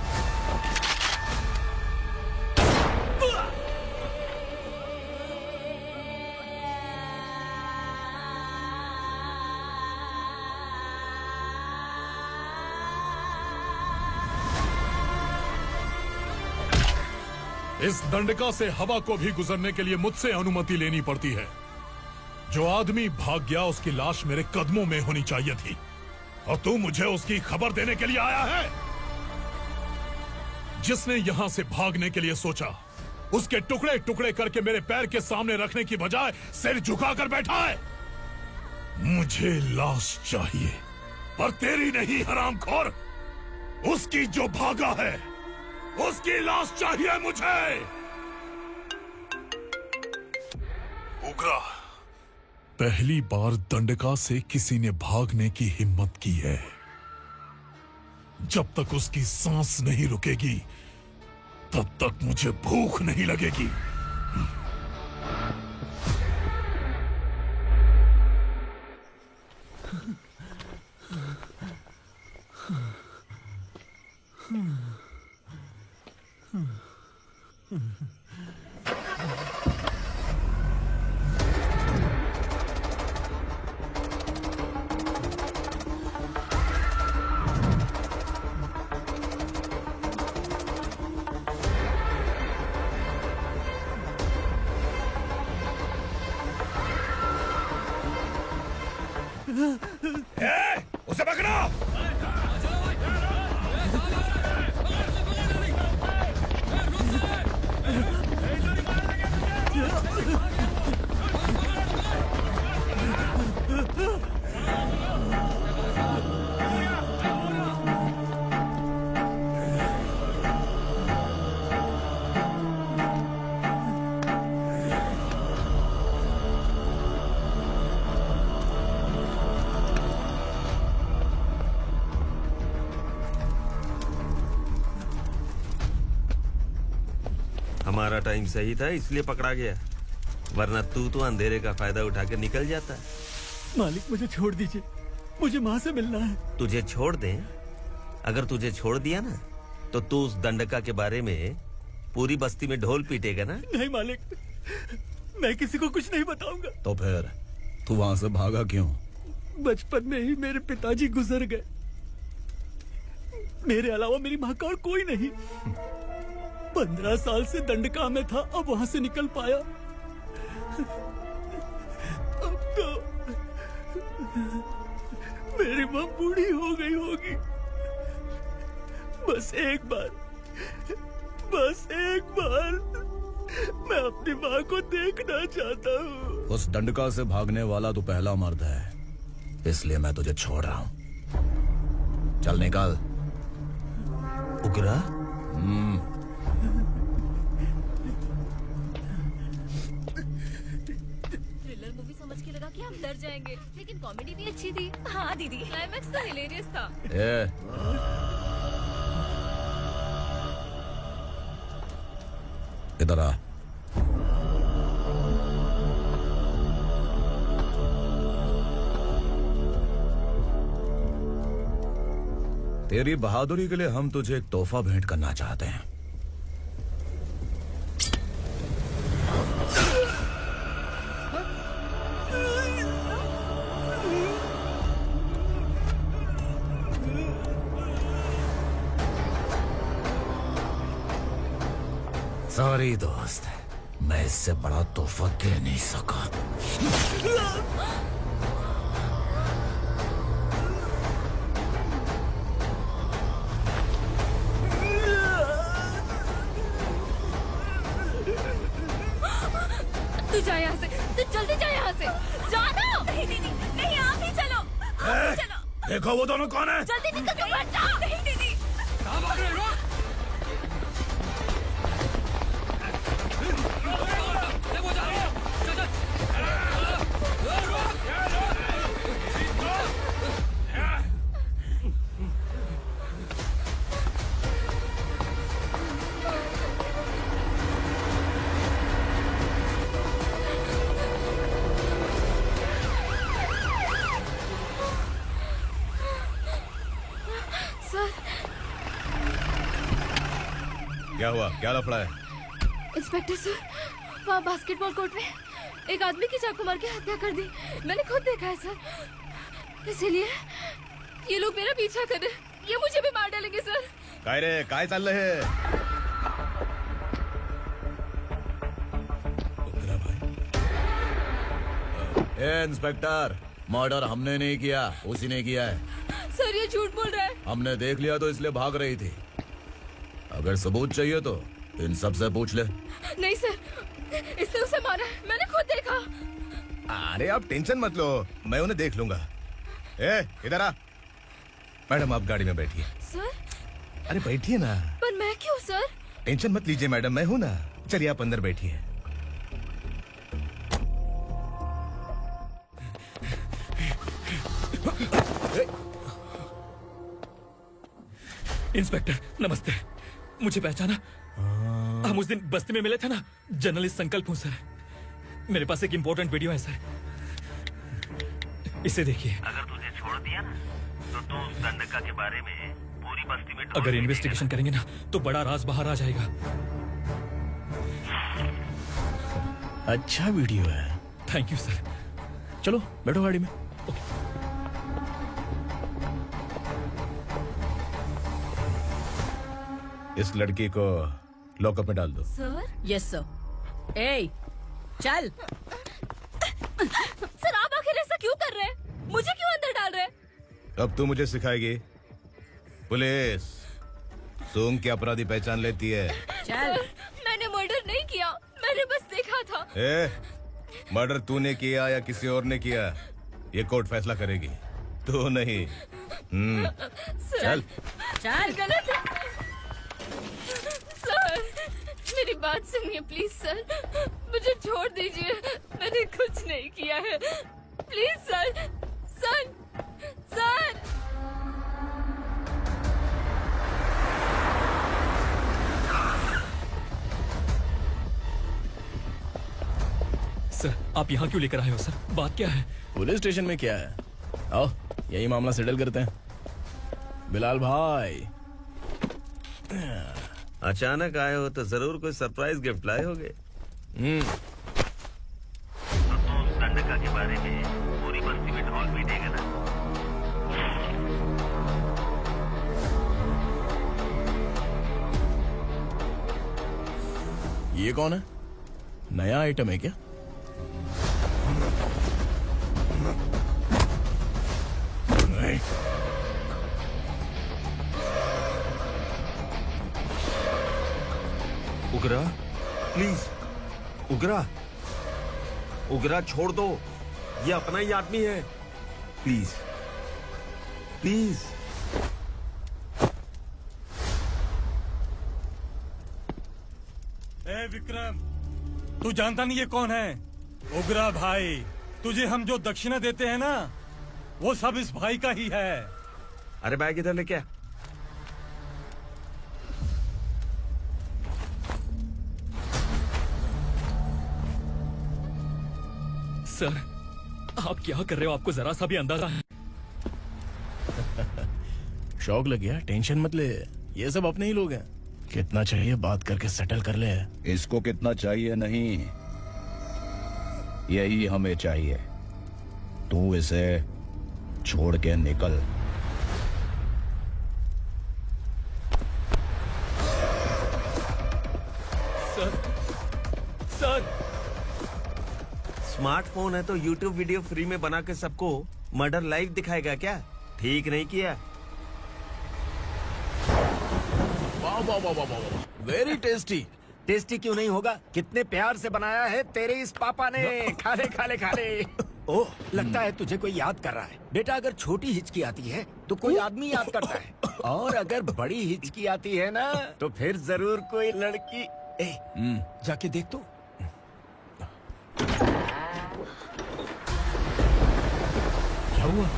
S9: इस दंडका से हवा को भी गुजरने के लिए मुझसे अनुमति लेनी पड़ती है। जो आदमी भाग गया उसकी लाश मेरे कदमों में होनी चाहिए थी, और तू मुझे उसकी खबर देने के लिए आया है। जिसने यहां से भागने के लिए सोचा, उसके टुकड़े टुकड़े करके मेरे पैर के सामने रखने की बजाय सिर झुकाकर बैठा है। मुझे लाश चाहिए, पर तेरी नहीं हरामखोर, उसकी जो भागा है उसकी लाश चाहिए मुझे। उग्रा, पहली बार दंडका से किसी ने भागने की हिम्मत की है। जब तक उसकी सांस नहीं रुकेगी तब तक मुझे भूख नहीं लगेगी। उसे पकड़ो।
S1: हमारा टाइम सही था इसलिए पकड़ा गया, वरना तू तो अंधेरे का फायदा उठा के निकल जाता।
S11: मालिक मुझे छोड़ दीजिए, मुझे माँ से मिलना है।
S1: तुझे छोड़ दें? अगर तुझे छोड़ दिया ना तो तू उस दंडका के बारे में पूरी बस्ती में ढोल पीटेगा ना।
S11: नहीं मालिक, मैं किसी को कुछ नहीं बताऊंगा।
S3: तो फिर तू वहां से भागा क्यों?
S11: बचपन में ही मेरे पिताजी गुजर गए, मेरे अलावा मेरी माँ का और कोई नहीं। 15 साल से दंडका में था, अब वहां से निकल पाया। अब तो मेरी माँ बूढ़ी हो गई होगी। बस एक बार मैं अपनी माँ को देखना चाहता हूँ।
S3: उस दंडका से भागने वाला तू पहला मर्द है, इसलिए मैं तुझे छोड़ रहा हूँ। चल निकल।
S1: उग्रा?
S8: थ्रिलर मूवी समझ के लगा कि हम डर जाएंगे, लेकिन कॉमेडी भी अच्छी थी। हाँ दीदी, क्लाइमैक्स तो हिलेरियस था।
S3: इधर आ। तेरी बहादुरी के लिए हम तुझे एक तोहफा भेंट करना चाहते हैं। सॉरी दोस्त, मैं इससे बड़ा तोहफा दे नहीं सका।
S8: तू जा यहाँ से, तू जल्दी जा यहाँ से। जाना। नहीं दीदी, नहीं, आप ही चलो, आप ही चलो।
S9: देखो वो दोनों कौन है?
S8: जल्दी निकल के बैठ जाओ। नहीं दीदी।
S13: कहाँ भाग रहे हो? देखो जा रहे हो। चल, चल।
S8: सर,
S3: क्या हुआ? क्या लफड़ा है?
S8: इंस्पेक्टर सर, वहाँ बास्केटबॉल कोर्ट में एक आदमी की चाकू मार के हत्या कर दी। मैंने खुद देखा है सर, इसीलिए ये लोग मेरा पीछा कर रहे, ये मुझे भी मार डालेंगे सर।
S3: काय रे, काय चाललंय हे? ए इंस्पेक्टर, मर्डर हमने नहीं किया, उसी ने किया है।
S8: सर ये झूठ बोल रहा है।
S3: हमने देख लिया तो इसलिए भाग रही थी। अगर सबूत चाहिए तो इन सब से पूछ ले।
S8: नहीं सर, इससे उसे मारा है, मैंने खुद देखा।
S5: अरे आप टेंशन मत लो, मैं उन्हें देख लूंगा। ए, इधर आ। मैडम आप गाड़ी में बैठिए।
S8: सर?
S5: अरे बैठिए ना।
S8: पर मैं क्यों सर?
S5: टेंशन मत लीजिए मैडम, मैं हूं ना। चलिए आप अंदर बैठिए।
S14: इंस्पेक्टर नमस्ते, मुझे पहचाना? हम उस दिन बस्ती में मिले थे ना। जर्नलिस्ट संकल्प हूं सर। मेरे पास एक इम्पोर्टेंट वीडियो है सर, इसे देखिए।
S1: अगर तुझे छोड़ दिया ना तो तू उस दंडका के बारे में पूरी बस्ती में
S14: अगर इन्वेस्टिगेशन करेंगे ना तो बड़ा राज बाहर आ जाएगा।
S2: अच्छा वीडियो है।
S14: Thank you sir.
S2: चलो बैठो गाड़ी में।
S3: इस लड़की को लॉकअप में डाल दो।
S8: सर?
S10: Yes sir. ए, चल।
S8: सर आप आखिर ऐसा क्यों कर रहे हैं? मुझे क्यों
S5: अब तू मुझे सिखाएगी? पुलिस सूंघ के अपराधी पहचान लेती है।
S10: चल।
S8: मैंने मर्डर नहीं किया, मैंने बस देखा था।
S5: मर्डर तूने किया या किसी और ने किया, ये कोर्ट फैसला करेगी, तू नहीं। चल
S10: चल।
S8: गलत है सर, मेरी बात सुनिए प्लीज सर, मुझे छोड़ दीजिए, मैंने कुछ नहीं किया है, please sir. Sir sir
S14: sir आप यहाँ क्यों लेकर आए हो सर? बात क्या है?
S2: पुलिस स्टेशन में क्या है? आओ यही मामला सेटल करते हैं। बिलाल भाई,
S1: अचानक आए हो तो जरूर कोई सरप्राइज गिफ्ट लाए होगे। दंडका के बारे में पूरी बस्ती में ढोल पीटेगा ना।
S2: ये कौन है? नया आइटम है क्या? नहीं।
S1: उगरा प्लीज, उगरा उगरा छोड़ दो, ये अपना ही आदमी है, प्लीज प्लीज।
S3: ए विक्रम, तू जानता नहीं ये कौन है? उगरा भाई, तुझे हम जो दक्षिणा देते हैं ना, वो सब इस भाई का ही है।
S1: अरे बैग इधर लेके आ।
S14: सर आप क्या कर रहे हो? आपको जरा सा भी अंदाजा है?
S2: शौक लग गया? टेंशन मत ले, ये सब अपने ही लोग हैं। कितना चाहिए बात करके सेटल कर ले।
S15: इसको कितना चाहिए नहीं, यही हमें चाहिए। तू इसे छोड़ के निकल।
S14: सर
S1: स्मार्टफोन है तो यूट्यूब वीडियो फ्री में बना के सबको मर्डर लाइव दिखाएगा क्या? ठीक नहीं किया।
S2: वाह वाह वाह वाह वाह, वेरी टेस्टी।
S6: टेस्टी क्यों नहीं होगा? कितने प्यार से बनाया है तेरे इस पापा ने। खा ले खा ले खा ले। ओह, लगता है तुझे कोई याद कर रहा है। बेटा अगर छोटी हिचकी आती है तो कोई आदमी याद करता है, और अगर बड़ी हिचकी आती है ना तो फिर जरूर कोई लड़की। जाके देख तो।
S2: क्या हुआ?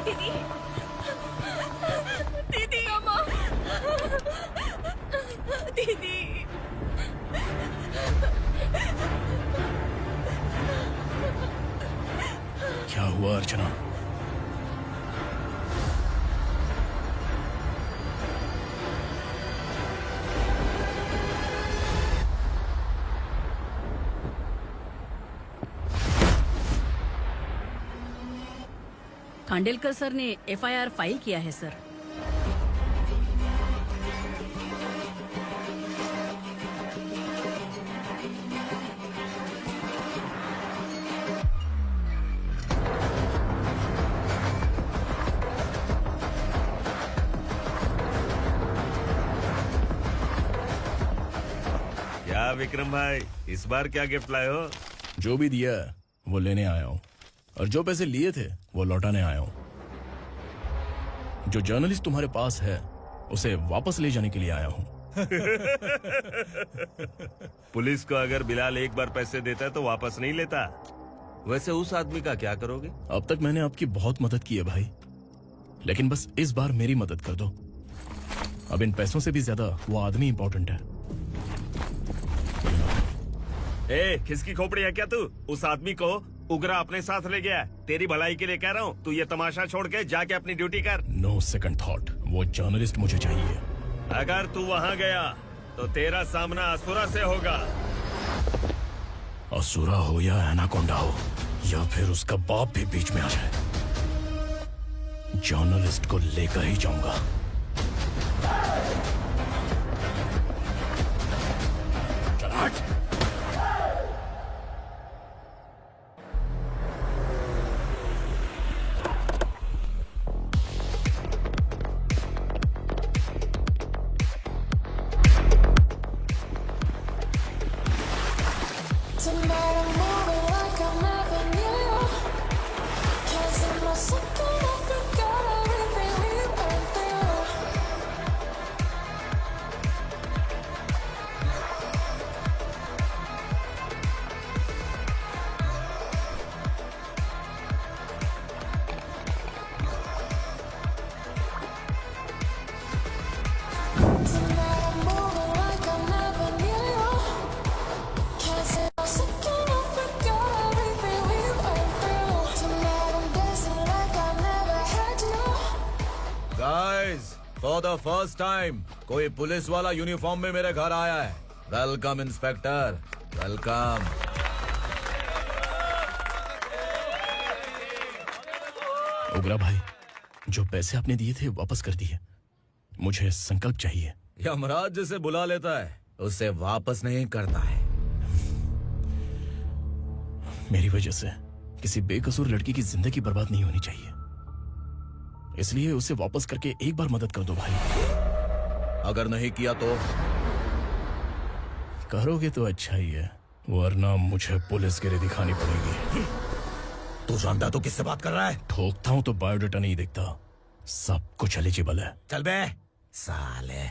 S8: दीदी, दीदी अम्मा, दीदी।
S2: क्या हुआ अर्चना?
S10: खांडेलकर सर ने एफआईआर फाइल किया है सर।
S1: क्या विक्रम भाई, इस बार क्या गिफ्ट लाए हो?
S2: जो भी दिया है वो लेने आया हूँ, और जो पैसे लिए थे वो लौटाने आया हूँ। जो जर्नलिस्ट तुम्हारे पास है उसे वापस ले जाने के लिए आया हूँ।
S1: पुलिस को अगर बिलाल एक बार पैसे देता है तो वापस नहीं लेता। वैसे उस आदमी का क्या करोगे?
S2: अब तक मैंने आपकी बहुत मदद की है भाई, लेकिन बस इस बार मेरी मदद कर दो। अब इन पैसों से भी ज्यादा वो आदमी इंपॉर्टेंट है।
S1: ए, किसकी खोपड़ी है क्या तू? उस आदमी को उगरा अपने साथ ले गया। तेरी भलाई के लिए कह रहा हूँ, तू ये तमाशा छोड़ के जाके अपनी ड्यूटी कर।
S2: नो सेकंड थॉट, वो जर्नलिस्ट मुझे चाहिए।
S1: अगर तू वहाँ गया तो तेरा सामना असुरा से होगा।
S2: असुरा हो या एनाकोंडा हो, या फिर उसका बाप भी बीच में आ जाए, जर्नलिस्ट को लेकर ही जाऊंगा। चल हट।
S15: फॉर द फर्स्ट टाइम कोई पुलिस वाला यूनिफॉर्म में मेरे घर आया है। Welcome inspector, welcome.
S2: उग्रा भाई, जो पैसे आपने दिए थे वापस कर दिए। मुझे संकल्प चाहिए।
S15: यमराज जिसे बुला लेता है उसे वापस नहीं करता है।
S2: मेरी वजह से किसी बेकसूर लड़की की जिंदगी बर्बाद नहीं होनी चाहिए, इसलिए उसे वापस करके एक बार मदद कर दो भाई।
S15: अगर नहीं किया तो?
S2: करोगे तो अच्छा ही है, वरना मुझे पुलिसगिरी दिखानी पड़ेगी।
S15: तू जानता तो किससे बात कर रहा है?
S2: ठोकता हूं तो बायोडाटा नहीं दिखता, सब कुछ एलिजिबल है।
S15: चल बे साले।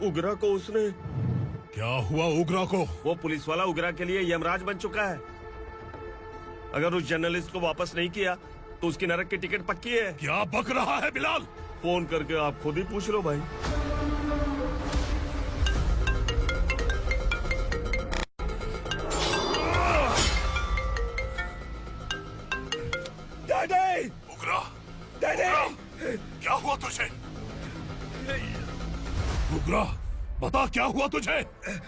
S1: उगरा को उसने।
S9: क्या हुआ उगरा को?
S1: वो पुलिस वाला उगरा के लिए यमराज बन चुका है। अगर उस जर्नलिस्ट को वापस नहीं किया तो उसकी नरक की टिकट पक्की है।
S9: क्या बक रहा है बिलाल?
S1: फोन करके आप खुद ही पूछ लो भाई।
S9: डैडी! उगरा! डैडी! क्या हुआ तुझे? उगरा, बता क्या हुआ तुझे?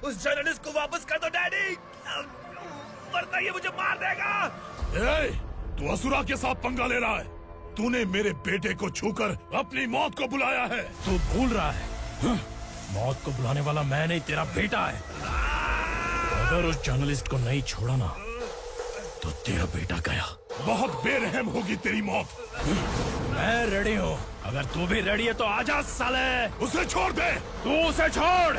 S1: उस जर्नलिस्ट को वापस कर दो डैडी, वरना ये मुझे मार देगा।
S9: ए, तू असुरा के साथ पंगा ले रहा है। तूने मेरे बेटे को छूकर अपनी मौत को बुलाया है।
S2: तू भूल रहा है, मौत को बुलाने वाला मैं नहीं, तेरा बेटा है। अगर उस जर्नलिस्ट को नहीं छोड़ा ना तो तेरा बेटा गया।
S9: बहुत बेरहम होगी तेरी मौत।
S2: मैं रेडी हूँ, अगर तू भी रेडी है तो आजा साले।
S9: उसे छोड़ दे।
S2: तू उसे छोड़।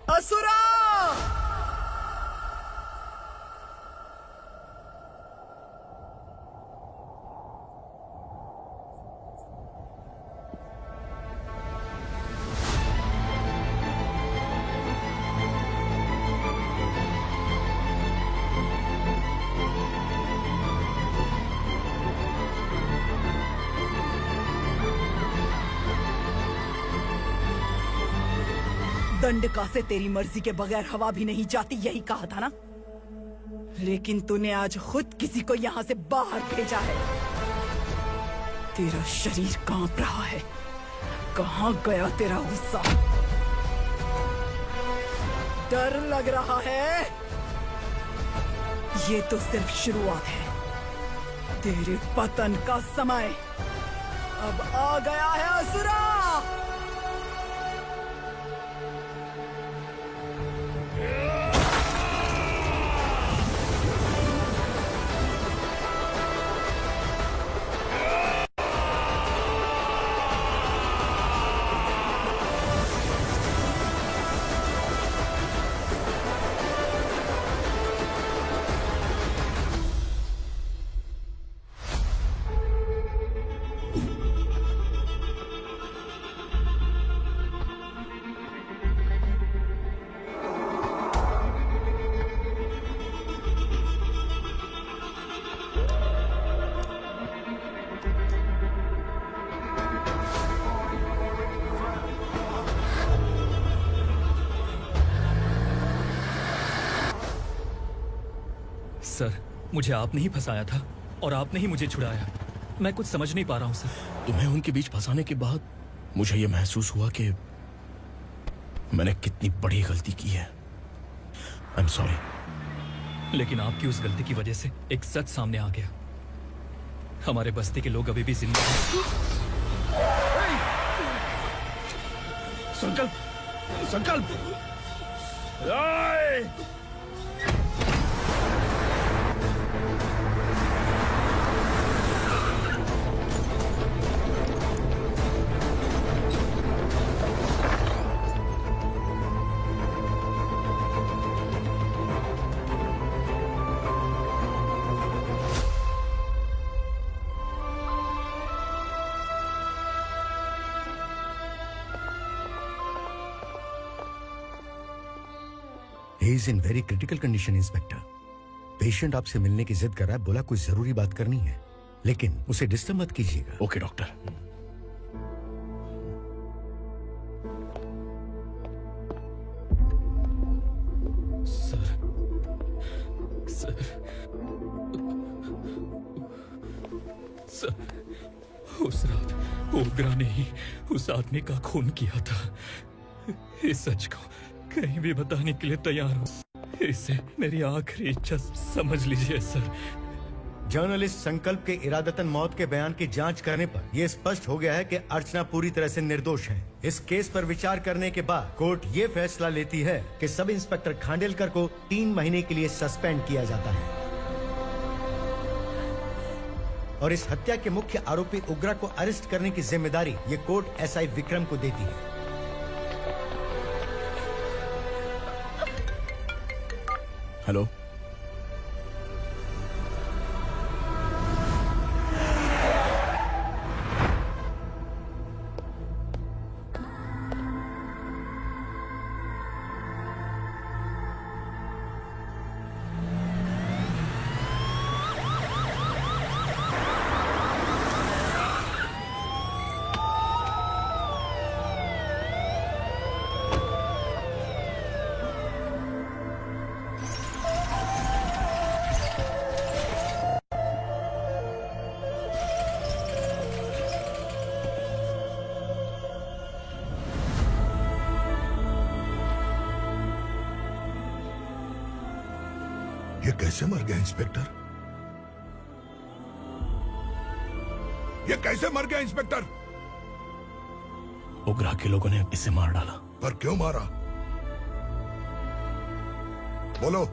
S11: असुरा! दंडका से तेरी मर्जी के बगैर हवा भी नहीं जाती, यही कहा था ना? लेकिन तूने आज खुद किसी को यहाँ से बाहर भेजा है। तेरा शरीर कांप रहा है। कहाँ गया तेरा गुस्सा? डर लग रहा है? ये तो सिर्फ शुरुआत है। तेरे पतन का समय अब आ गया है असुरा।
S14: सर, मुझे आपने ही फंसाया था और आपने ही मुझे छुड़ाया। मैं कुछ समझ नहीं पा रहा हूँ सर।
S2: तुम्हें उनके बीच फंसाने के बाद मुझे यह महसूस हुआ कि मैंने कितनी बड़ी गलती की है। I am sorry.
S14: लेकिन आपकी उस गलती की वजह से एक सच सामने आ गया। हमारे बस्ती के लोग अभी भी जिंदा हैं।
S2: संकल्प, संकल्प!
S16: He is in very critical condition, inspector. Patient आपसे मिलने की जिद कर रहा है, बोला कोई जरूरी बात करनी है, लेकिन उसे डिस्टर्ब मत कीजिएगा।
S2: Okay doctor.
S14: सर, उस रात ओग्रा ने ही उस आदमी का खून किया था। इस सच को कहीं भी बताने के लिए तैयार हूँ। इसे मेरी आखिरी इच्छा समझ लीजिए सर।
S16: जर्नलिस्ट संकल्प के इरादतन मौत के बयान की जांच करने पर यह स्पष्ट हो गया है कि अर्चना पूरी तरह से निर्दोष है। इस केस पर विचार करने के बाद कोर्ट ये फैसला लेती है कि सब इंस्पेक्टर खांडेलकर को 3 महीने के लिए सस्पेंड किया जाता है और इस हत्या के मुख्य आरोपी उग्रा को अरेस्ट करने की जिम्मेदारी ये कोर्ट एसआई विक्रम को देती है।
S2: हेलो,
S4: ये कैसे मर गया इंस्पेक्टर? ये कैसे मर गया इंस्पेक्टर?
S2: उग्रा के लोगों ने इसे मार डाला।
S4: पर क्यों मारा? बोलो,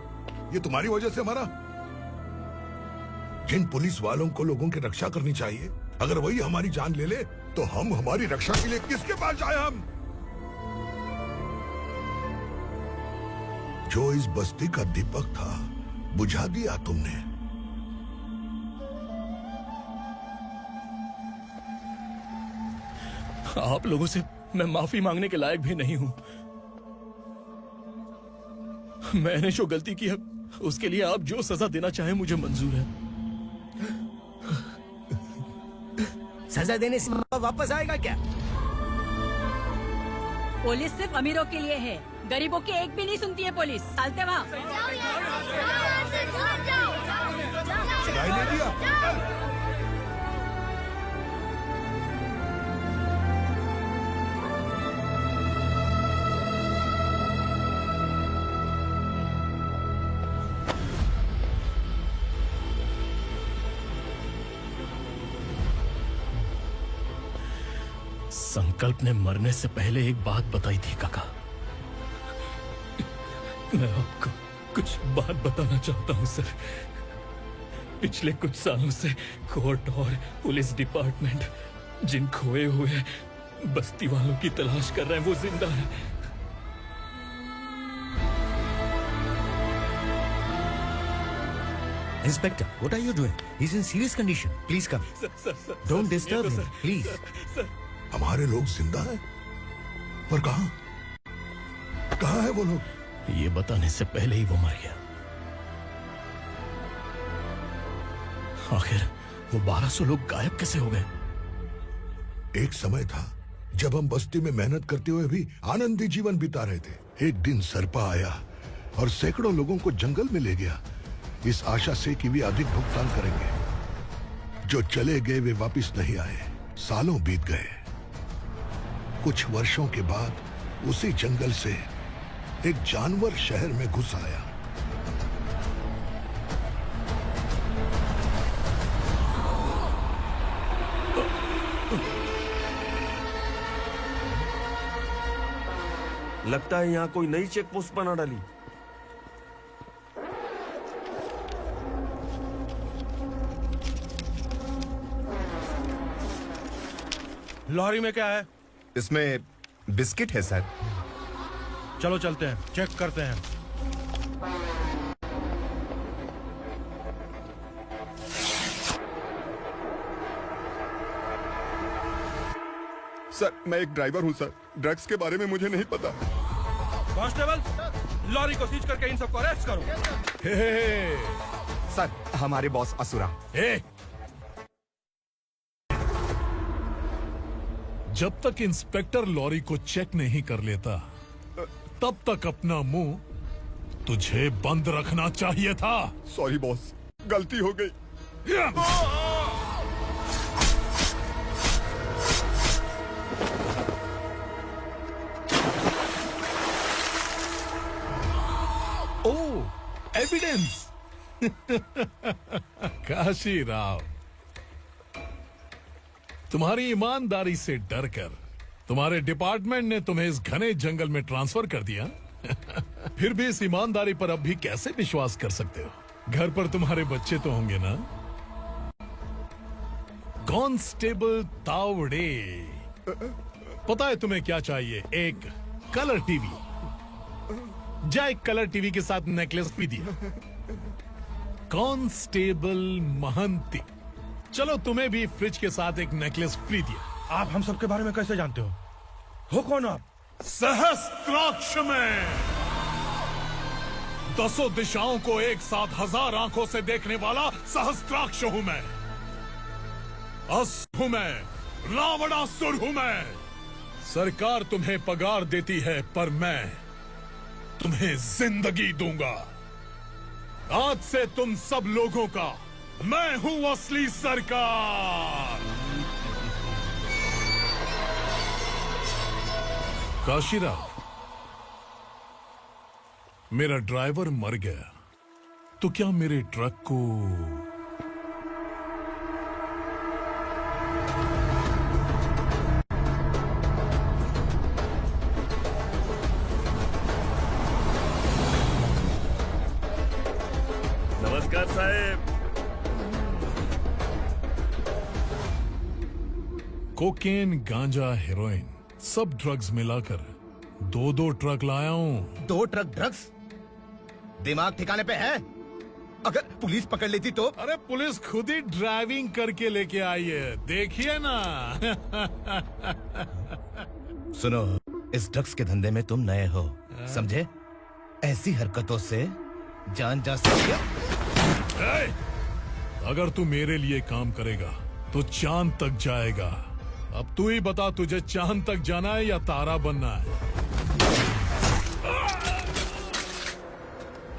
S4: ये तुम्हारी वजह से मरा? जिन पुलिस वालों को लोगों की रक्षा करनी चाहिए, अगर वही हमारी जान ले ले तो हम हमारी रक्षा के लिए किसके पास जाए? हम जो इस बस्ती का दीपक था बुझा दिया तुमने।
S2: आप लोगों से मैं माफी मांगने के लायक भी नहीं हूं। मैंने जो गलती की है उसके लिए आप जो सजा देना चाहें मुझे मंजूर है।
S11: सजा देने से वापस आएगा क्या?
S10: पुलिस सिर्फ अमीरों के लिए है, गरीबों की एक भी नहीं सुनती है पुलिस। चलते वहाँ।
S4: सुनाई नहीं दिया?
S2: संकल्प ने मरने से पहले एक बात बताई थी काका। मैं आपको कुछ बात बताना चाहता हूं सर। पिछले कुछ सालों से कोर्ट और पुलिस डिपार्टमेंट जिन खोए हुए बस्ती वालों की तलाश कर रहे हैं वो जिंदा है।
S16: Inspector, what are you doing? He's in serious condition. Please come. Don't disturb him, please.
S4: हमारे लोग जिंदा हैं? पर कहां? कहां है वो लोग?
S2: ये बताने से पहले ही वो मर गया। आखिर वो 1200 लोग गायब कैसे हो गए?
S4: एक समय था जब हम बस्ती में मेहनत करते हुए भी आनंदी जीवन बिता रहे थे। एक दिन सरपा आया और सैकड़ों लोगों को जंगल में ले गया, इस आशा से कि वे अधिक भुगतान करेंगे। जो चले गए वे वापस नहीं आए। सालों बीत गए। कुछ वर्षों के बाद उसी जंगल से एक जानवर शहर में घुस आया।
S1: लगता है यहाँ कोई नई चेक पोस्ट बना डाली।
S3: लॉरी में क्या है?
S5: इसमें बिस्किट है सर।
S3: चलो चलते हैं, चेक करते हैं।
S17: सर, मैं एक ड्राइवर हूं सर। ड्रग्स के बारे में मुझे नहीं पता।
S3: कांस्टेबल, लॉरी को सीज करके इन सबको अरेस्ट करो।
S17: सर, हमारे बॉस असुरा।
S9: जब तक इंस्पेक्टर लॉरी को चेक नहीं कर लेता तब तक अपना मुंह तुझे बंद रखना चाहिए था।
S17: सॉरी बॉस, गलती हो गई।
S9: ओह, एविडेंस। काशी राव, तुम्हारी ईमानदारी से डरकर तुम्हारे डिपार्टमेंट ने तुम्हें इस घने जंगल में ट्रांसफर कर दिया। फिर भी इस ईमानदारी पर अब भी कैसे विश्वास कर सकते हो? घर पर तुम्हारे बच्चे तो होंगे ना? कांस्टेबल तावड़े, पता है तुम्हें क्या चाहिए? एक कलर टीवी। जा एक कलर टीवी के साथ नेकलेस भी दिया। कांस्टेबल महंती, चलो तुम्हें भी फ्रिज के साथ एक नेकलेस फ्री दिया।
S2: आप हम सबके बारे में कैसे जानते हो कौन आप?
S9: सहस्त्राक्ष में 10 दिशाओं को एक साथ 1000 आंखों से देखने वाला सहस्त्राक्ष हूं मैं। असुर हूं मैं, रावणासुर हूं मैं। सरकार तुम्हें पगार देती है, पर मैं तुम्हें जिंदगी दूंगा। आज से तुम सब लोगों का मैं हूं असली सरकार। काशीराव, मेरा ड्राइवर मर गया तो क्या मेरे ट्रक को
S7: नमस्कार साहब।
S9: कोकेन, गांजा, हेरोइन, सब ड्रग्स मिलाकर 2 ट्रक लाया हूं।
S5: 2 ट्रक ड्रग्स? दिमाग ठिकाने पे है? अगर पुलिस पकड़ लेती तो?
S9: अरे पुलिस खुद ही ड्राइविंग करके लेके आई है, देखिए ना।
S5: सुनो, इस ड्रग्स के धंधे में तुम नए हो, समझे? ऐसी हरकतों से जान जा सकती है।
S9: अगर तू मेरे लिए काम करेगा तो चांद तक जाएगा। अब तू ही बता, तुझे चांद तक जाना है या तारा बनना है?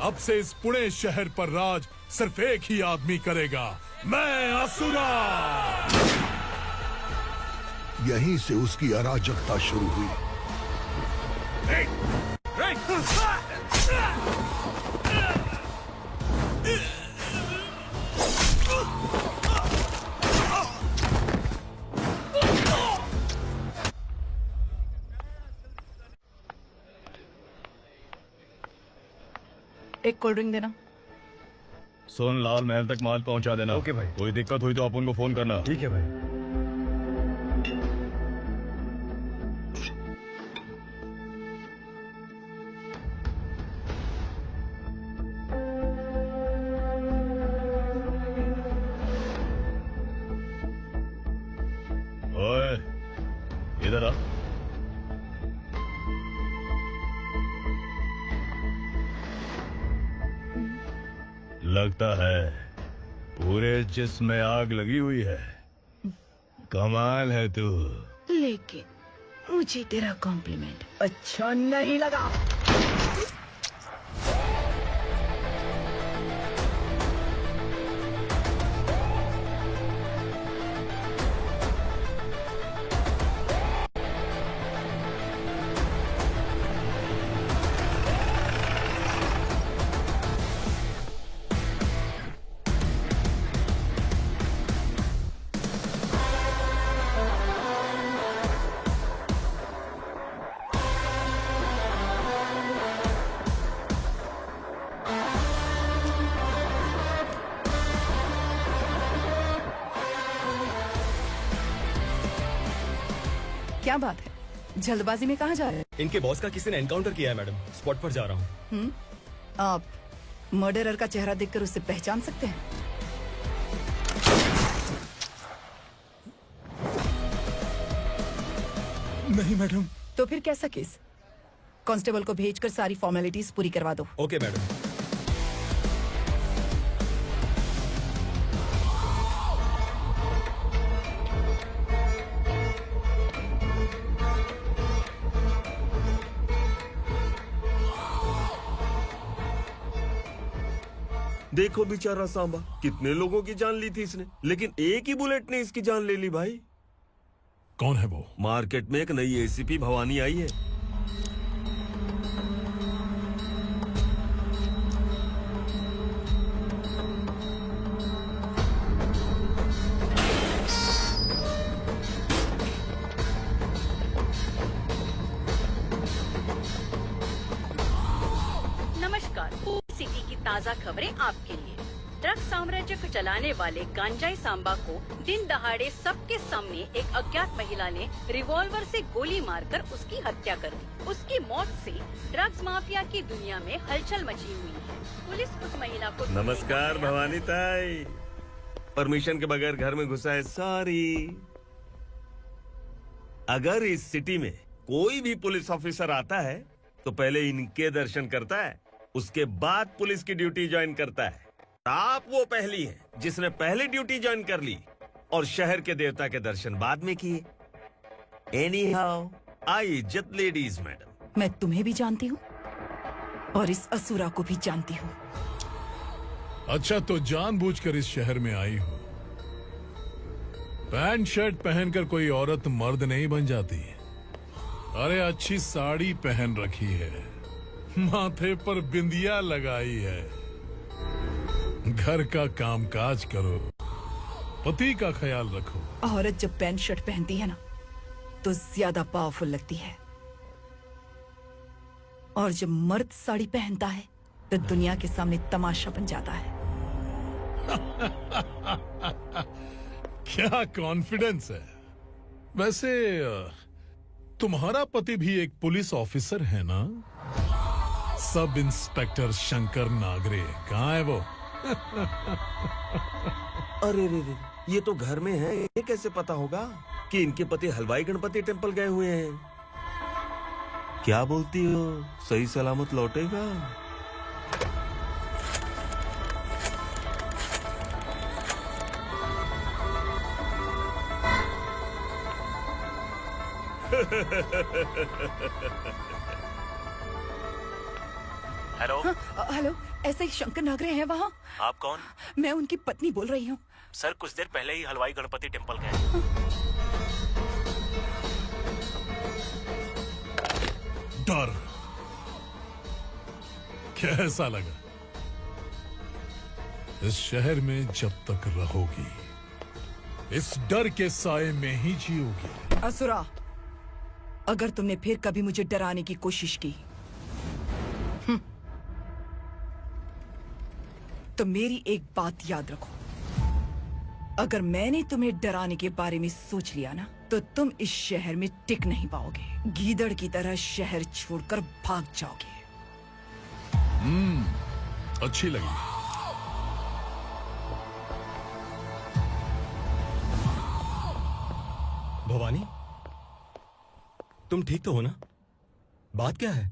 S9: अब से इस पुणे शहर पर राज सिर्फ एक ही आदमी करेगा, मैं असुरा।
S4: यहीं से उसकी अराजकता शुरू हुई।
S10: एक कोल्ड ड्रिंक देना।
S3: सोनलाल महल तक माल पहुंचा देना।
S16: ओके भाई।
S3: कोई दिक्कत हुई तो आप उनको फोन करना।
S16: ठीक है भाई।
S3: ओए, इधर आ। लगता है पूरे जिस्म में आग लगी हुई है। कमाल है तू।
S10: लेकिन मुझे तेरा कॉम्प्लीमेंट अच्छा नहीं लगा।
S18: क्या बात है, जल्दबाजी में कहाँ जा रहे हैं?
S2: इनके बॉस का किसी ने एनकाउंटर किया है मैडम, स्पॉट पर जा रहा हूँ।
S18: आप मर्डरर का चेहरा देखकर उसे पहचान सकते हैं?
S2: नहीं मैडम।
S18: तो फिर कैसा केस? कांस्टेबल को भेजकर सारी फॉर्मेलिटीज पूरी करवा दो।
S2: Okay madam.
S1: देखो बेचारा सांबा, कितने लोगों की जान ली थी इसने, लेकिन एक ही बुलेट ने इसकी जान ले ली भाई।
S9: कौन है वो?
S1: मार्केट में एक नई एसीपी भवानी आई है।
S10: सिटी की ताज़ा खबरें आपके लिए। ड्रग्स साम्राज्य को चलाने वाले गांजाई सांबा को दिन दहाड़े सबके सामने एक अज्ञात महिला ने रिवॉल्वर से गोली मारकर उसकी हत्या कर दी। उसकी मौत से ड्रग्स माफिया की दुनिया में हलचल मची हुई है। पुलिस उस महिला को
S1: नमस्कार भवानी ताई, परमिशन के बगैर घर में घुसा है, सॉरी। अगर इस सिटी में कोई भी पुलिस ऑफिसर आता है तो पहले इनके दर्शन करता है, उसके बाद पुलिस की ड्यूटी ज्वाइन करता है। आप वो पहली हैं जिसने पहले ड्यूटी ज्वाइन कर ली और शहर के देवता के दर्शन बाद में किए। एनी हाउ, आई इज्जत लेडीज मैडम।
S18: मैं तुम्हें भी जानती हूँ और इस असुरा को भी जानती हूँ।
S9: अच्छा, तो जानबूझकर इस शहर में आई हो। पैंट शर्ट पहनकर कोई औरत मर्द नहीं बन जाती। अरे अच्छी साड़ी पहन रखी है, माथे पर बिंदिया लगाई है, घर का कामकाज करो, पति का ख्याल रखो।
S18: औरत जब पैंट शर्ट पहनती है ना तो ज्यादा पावरफुल लगती है, और जब मर्द साड़ी पहनता है तो दुनिया के सामने तमाशा बन जाता है।
S9: क्या कॉन्फिडेंस है। वैसे तुम्हारा पति भी एक पुलिस ऑफिसर है ना? सब इंस्पेक्टर शंकर नागरे, कहाँ है वो?
S1: अरे रे रे, ये तो घर में है, ये कैसे पता होगा कि इनके पति हलवाई गणपति टेम्पल गए हुए हैं? क्या बोलती हो, सही सलामत लौटेगा?
S19: हेलो।
S18: हेलो, ऐसे ही शंकर नागरे हैं वहाँ?
S19: आप कौन?
S18: मैं उनकी पत्नी बोल रही हूँ।
S19: सर कुछ देर पहले ही हलवाई गणपति टेम्पल गए।
S9: डर कैसा लगा? इस शहर में जब तक रहोगी इस डर के साए में ही जियोगी।
S18: असुरा, अगर तुमने फिर कभी मुझे डराने की कोशिश की तो मेरी एक बात याद रखो, अगर मैंने तुम्हें डराने के बारे में सोच लिया ना तो तुम इस शहर में टिक नहीं पाओगे। गीदड़ की तरह शहर छोड़कर भाग जाओगे।
S9: अच्छी लगी।
S20: भवानी, तुम ठीक तो हो ना? बात क्या है?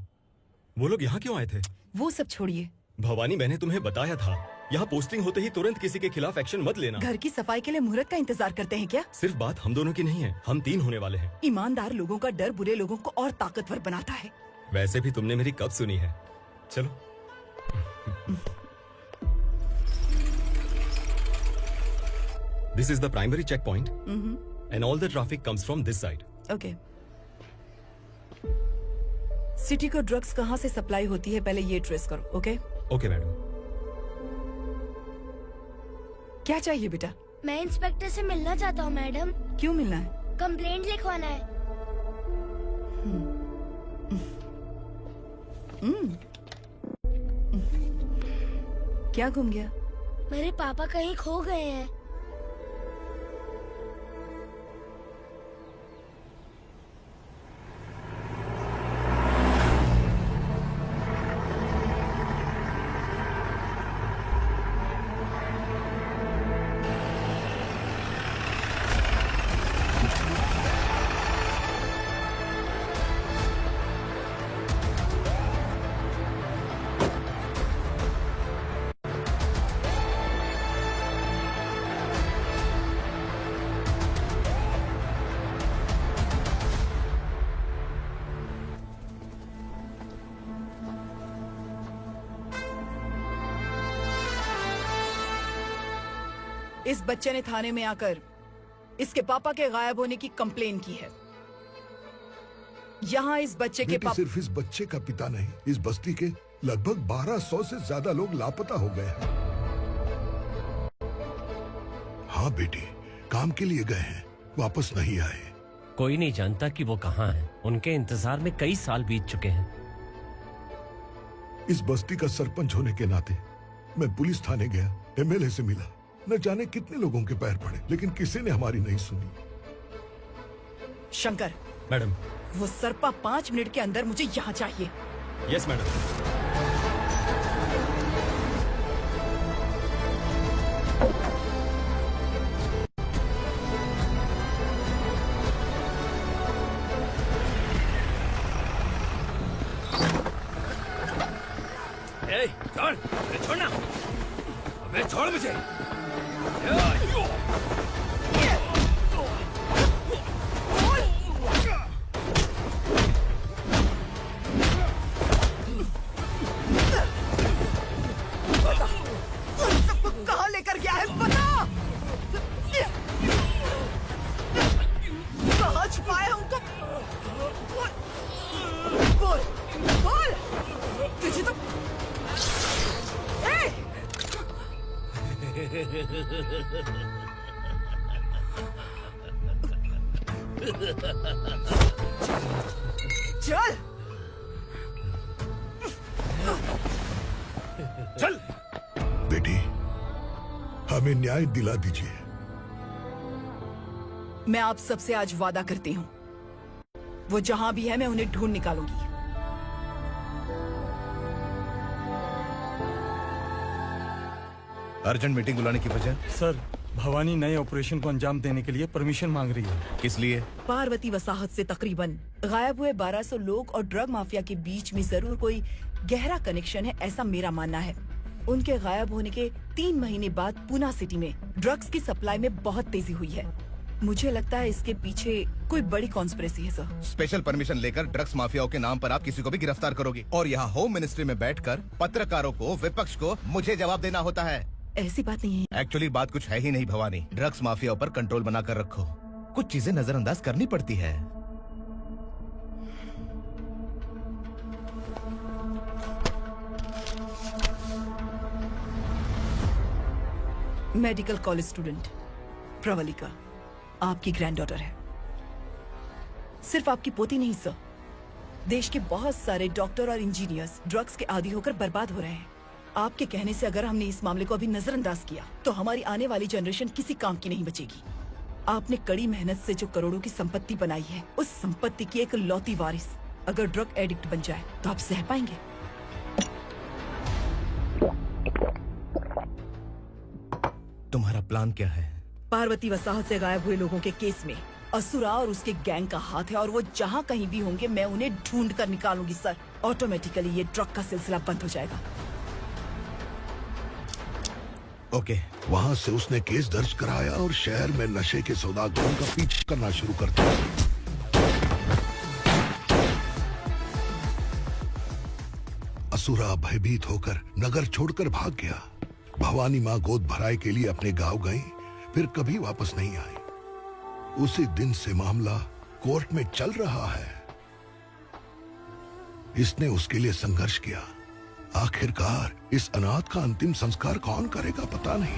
S20: वो लोग यहाँ क्यों आए थे?
S18: वो सब छोड़िए।
S20: भवानी, मैंने तुम्हें बताया था, यहाँ पोस्टिंग होते ही तुरंत किसी के खिलाफ एक्शन मत लेना।
S18: घर की सफाई के लिए मुहूर्त का इंतजार करते हैं क्या?
S20: सिर्फ बात हम दोनों की नहीं है, हम 3 होने वाले हैं।
S18: ईमानदार लोगों का डर बुरे लोगों को और ताकतवर बनाता है।
S20: वैसे भी तुमने मेरी कब सुनी है। चलो। This is the primary checkpoint, and all the traffic comes from this side.
S18: Okay. City को ड्रग्स कहाँ से सप्लाई होती है पहले ये ट्रेस करो, ओके?
S20: Okay madam.
S18: क्या चाहिए बेटा?
S12: मैं इंस्पेक्टर से मिलना चाहता हूँ मैडम।
S18: क्यों मिलना है?
S12: कंप्लेंट लिखवाना है।
S18: क्या घूम गया?
S12: मेरे पापा कहीं खो गए हैं।
S18: इस बच्चे ने थाने में आकर इसके पापा के गायब होने की कंप्लेन की है। यहाँ इस बच्चे के पापा
S4: सिर्फ इस बच्चे का पिता नहीं, इस बस्ती के लगभग 1200 से ज्यादा लोग लापता हो गए हैं। हाँ बेटी, काम के लिए गए हैं, वापस नहीं आए।
S7: कोई नहीं जानता कि वो कहाँ हैं। उनके इंतजार में कई साल बीत चुके हैं।
S4: इस बस्ती का सरपंच होने के नाते मैं पुलिस थाने गया, एमएलए से मिला, न जाने कितने लोगों के पैर पड़े, लेकिन किसी ने हमारी नहीं सुनी।
S18: शंकर,
S20: मैडम।
S18: वो सरपा 5 मिनट के अंदर मुझे यहाँ चाहिए।
S20: Yes madam.
S13: छोड़, छोड़ना, अबे छोड़ मुझे।
S18: कहाँ लेकर गया है बता। कहाँ छुपाया उनको? बोल, बोल। तुझे तो चल
S4: चल बेटी, हमें न्याय दिला दीजिए।
S18: मैं आप सबसे आज वादा करती हूँ, वो जहाँ भी है मैं उन्हें ढूंढ निकालूंगी।
S5: अर्जेंट मीटिंग बुलाने की वजह?
S16: सर, भवानी नए ऑपरेशन को अंजाम देने के लिए परमिशन मांग रही है।
S5: किस लिए?
S18: पार्वती वसाहत से तकरीबन गायब हुए 1200 लोग और ड्रग माफिया के बीच में जरूर कोई गहरा कनेक्शन है, ऐसा मेरा मानना है। उनके गायब होने के 3 महीने बाद पूना सिटी में ड्रग्स की सप्लाई में बहुत तेजी हुई है। मुझे लगता है इसके पीछे कोई बड़ी कॉन्स्पिरेसी है सर।
S5: स्पेशल परमिशन लेकर ड्रग्स माफियाओं के नाम पर आप किसी को भी गिरफ्तार करोगे और यहाँ होम मिनिस्ट्री में बैठकर पत्रकारों को, विपक्ष को मुझे जवाब देना होता है।
S18: ऐसी बात नहीं है।
S5: एक्चुअली बात कुछ है ही नहीं भवानी। ड्रग्स माफियाओं पर कंट्रोल बनाकर रखो, कुछ चीजें नजरअंदाज करनी पड़ती है।
S18: मेडिकल कॉलेज स्टूडेंट प्रवलिका आपकी ग्रैंडडॉटर है। सिर्फ आपकी पोती नहीं सर, देश के बहुत सारे डॉक्टर और इंजीनियर्स ड्रग्स के आदी होकर बर्बाद हो रहे हैं। आपके कहने से अगर हमने इस मामले को अभी नजरअंदाज किया तो हमारी आने वाली जनरेशन किसी काम की नहीं बचेगी। आपने कड़ी मेहनत से जो करोड़ों की संपत्ति बनाई है, उस संपत्ति की एक लौती वारिस अगर ड्रग एडिक्ट बन जाए तो आप सह पाएंगे?
S5: तुम्हारा प्लान क्या है?
S18: पार्वती वसाहत से गायब हुए लोगों के केस में असुरा और उसके गैंग का हाथ है और वो जहाँ कहीं भी होंगे मैं उन्हें ढूंढ कर निकालूंगी सर। ऑटोमेटिकली ये ड्रग का सिलसिला बंद हो जाएगा।
S5: ओके।
S4: वहाँ से उसने केस दर्ज कराया और शहर में नशे के सौदागरों का पीछा करना शुरू कर दिया। असुरा भयभीत होकर नगर छोड़कर भाग गया। भवानी माँ गोद भराई के लिए अपने गांव गई, फिर कभी वापस नहीं आई। उसी दिन से मामला कोर्ट में चल रहा है। इसने उसके लिए संघर्ष किया। आखिरकार इस अनाथ का अंतिम संस्कार कौन करेगा पता नहीं।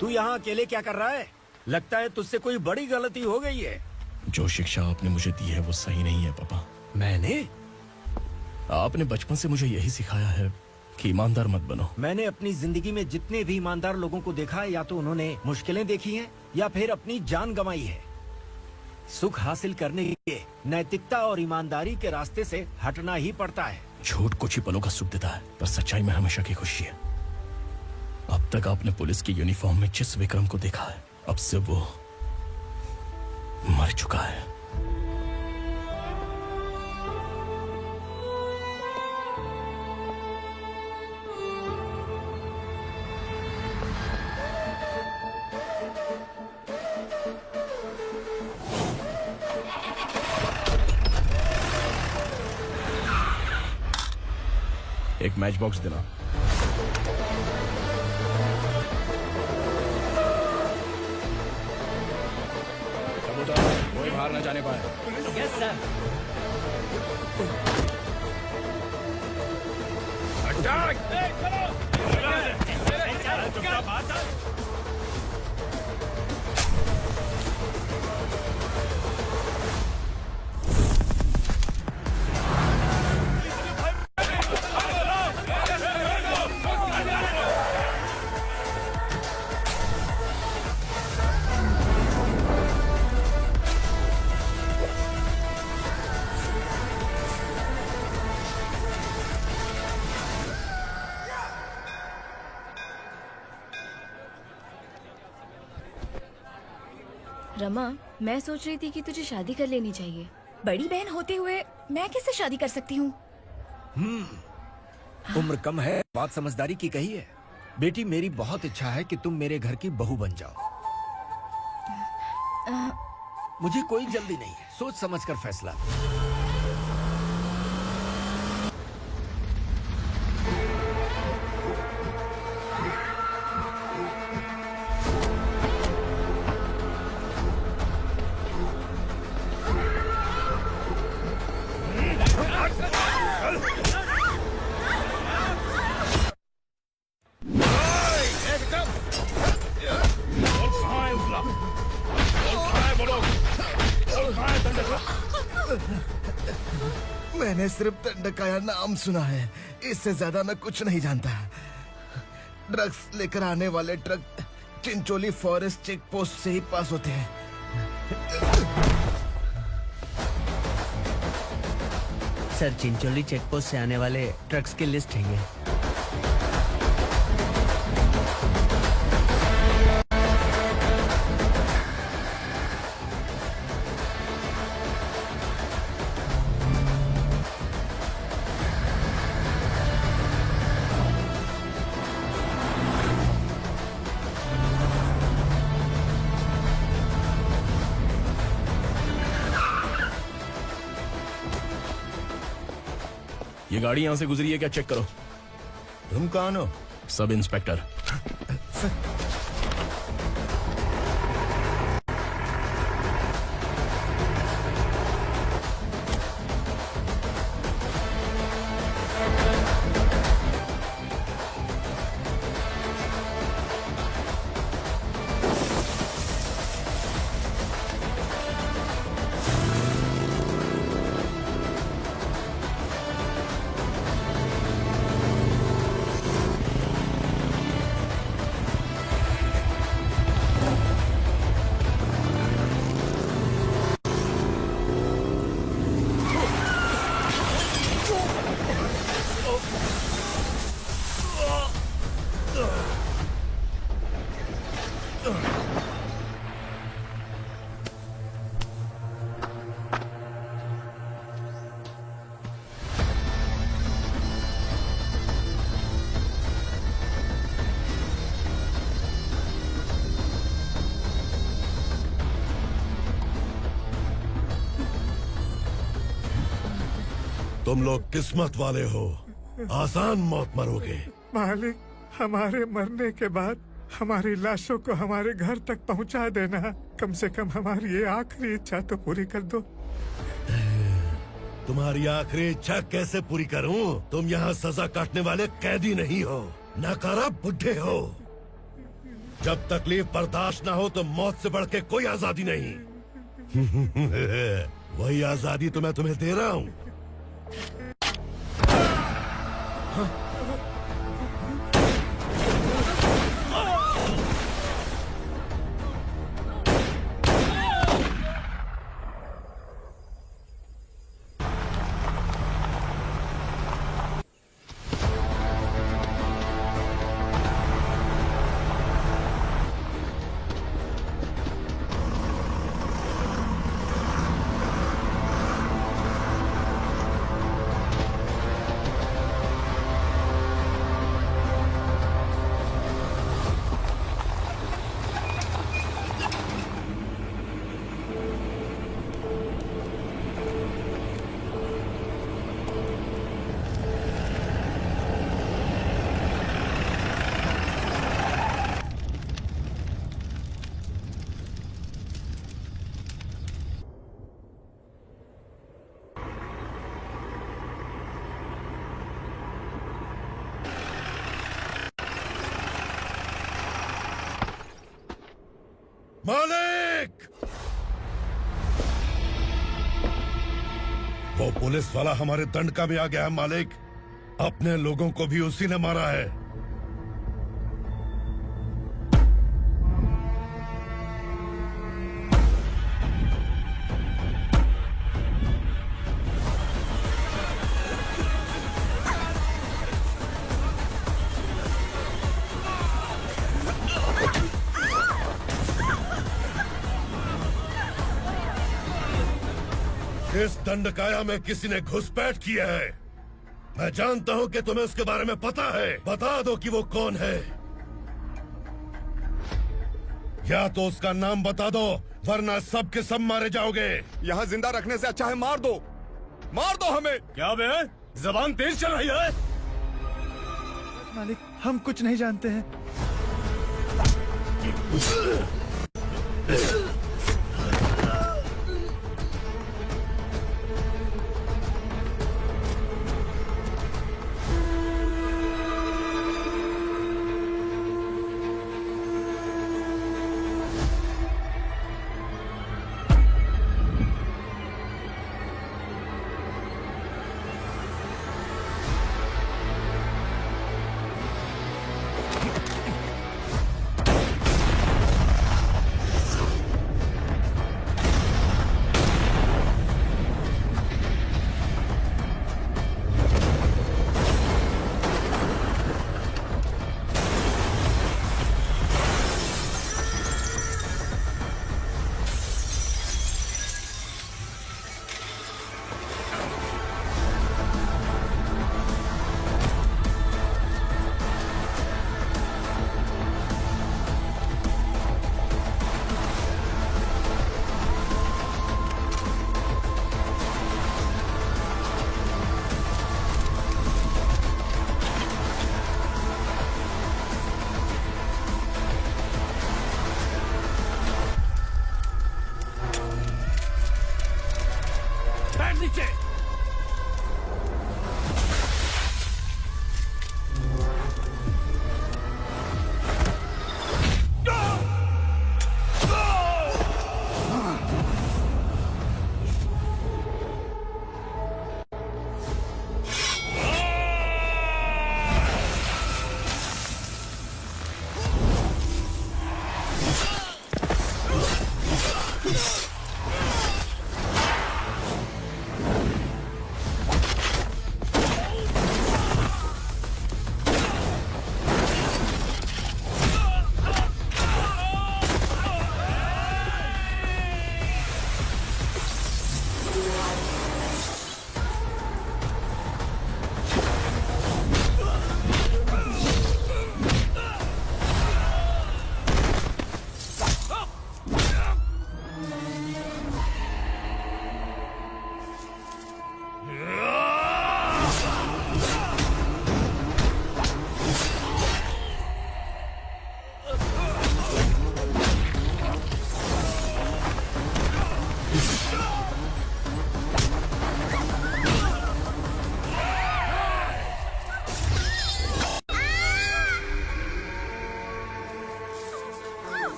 S6: तू यहाँ अकेले क्या कर रहा है? लगता है तुझसे कोई बड़ी गलती हो गई है।
S2: जो शिक्षा आपने मुझे दी है वो सही नहीं है पापा।
S6: मैंने?
S2: आपने बचपन से मुझे यही सिखाया है कि ईमानदार मत बनो।
S6: मैंने अपनी जिंदगी में जितने भी ईमानदार लोगों को देखा है, या तो उन्होंने मुश्किलें देखी हैं या फिर अपनी जान गंवाई है। सुख हासिल करने के लिए नैतिकता और ईमानदारी के रास्ते से हटना ही पड़ता है।
S2: झूठ कुछ ही पलों का सुख देता है, पर सच्चाई में हमेशा की खुशी है। अब तक आपने पुलिस की यूनिफॉर्म में जिस विक्रम को देखा है, अब से वो मर चुका है। एक मैच बॉक्स देना। कोई बाहर न जाने पाए।
S7: Yes sir.
S8: रमा, मैं सोच रही थी कि तुझे शादी कर लेनी चाहिए।
S18: बड़ी बहन होते हुए मैं कैसे शादी कर सकती हूँ?
S6: उम्र कम है, बात समझदारी की कही है। बेटी, मेरी बहुत इच्छा है कि तुम मेरे घर की बहू बन जाओ। मुझे कोई जल्दी नहीं है, सोच समझ कर फैसला।
S5: मैंने सिर्फ दंडकाया नाम सुना है, इससे ज्यादा मैं कुछ नहीं जानता। ड्रग्स लेकर आने वाले truck Chincholi forest check post से ही पास होते हैं।
S11: सर, चिंचोली चेक पोस्ट से आने वाले ट्रक्स की लिस्ट है ये।
S2: ये गाड़ी यहाँ से गुजरी है क्या, चेक करो।
S16: तुम कौन हो?
S2: Sub inspector.
S4: तुम लोग किस्मत वाले हो, आसान मौत मरोगे।
S21: मालिक, हमारे मरने के बाद हमारी लाशों को हमारे घर तक पहुंचा देना। कम से कम हमारी ये आखिरी इच्छा तो पूरी कर दो।
S4: तुम्हारी आखिरी इच्छा कैसे पूरी करूं? तुम यहाँ सजा काटने वाले कैदी नहीं हो, नकारा बुढ़े हो। जब तकलीफ बर्दाश्त ना हो तो मौत से बढ़ के कोई आजादी नहीं। वही आजादी तो मैं तुम्हें दे रहा हूँ। मालिक! वो पुलिस वाला हमारे दंडका में आ गया है मालिक। अपने लोगों को भी उसी ने मारा है। इस दंडकाया में किसी ने घुसपैठ किया है। मैं जानता हूं कि तुम्हें उसके बारे में पता है। बता दो कि वो कौन है। या तो उसका नाम बता दो, वरना सब के सब मारे जाओगे।
S17: यहाँ जिंदा रखने से अच्छा है मार दो हमें।
S3: क्या बे? जबान तेज चल रही है।
S21: मालिक, हम कुछ नहीं जानते हैं।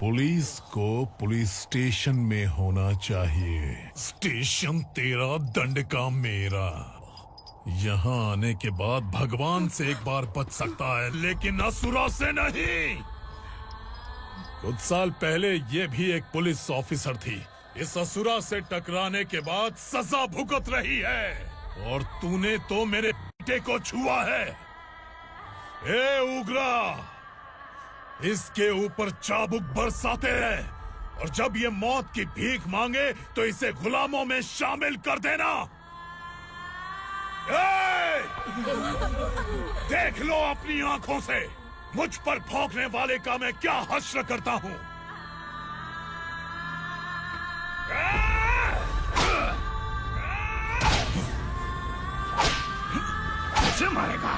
S9: पुलिस को पुलिस स्टेशन में होना चाहिए। स्टेशन तेरा, दंड का मेरा। यहाँ आने के बाद भगवान से एक बार बच सकता है, लेकिन असुरा से नहीं। कुछ साल पहले ये भी एक पुलिस ऑफिसर थी। इस असुरा से टकराने के बाद सजा भुगत रही है, और तूने तो मेरे बेटे को छुआ है। ए उग्रा, इसके ऊपर चाबुक बरसाते हैं, और जब ये मौत की भीख मांगे तो इसे गुलामों में शामिल कर देना। देख लो अपनी आंखों से मुझ पर भौंकने वाले का मैं क्या हश्र करता हूँ। मुझे मारेगा।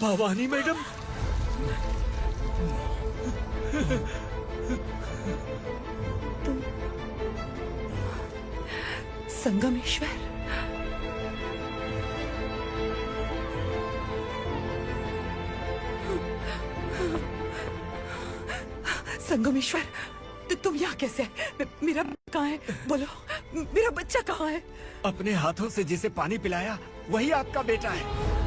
S11: भवानी मैडम,
S18: संगमेश्वर, संगमेश्वर, तुम यहाँ कैसे? मेरा कहाँ है? बोलो, मेरा बच्चा कहाँ है?
S6: अपने हाथों से जिसे पानी पिलाया वही आपका बेटा है।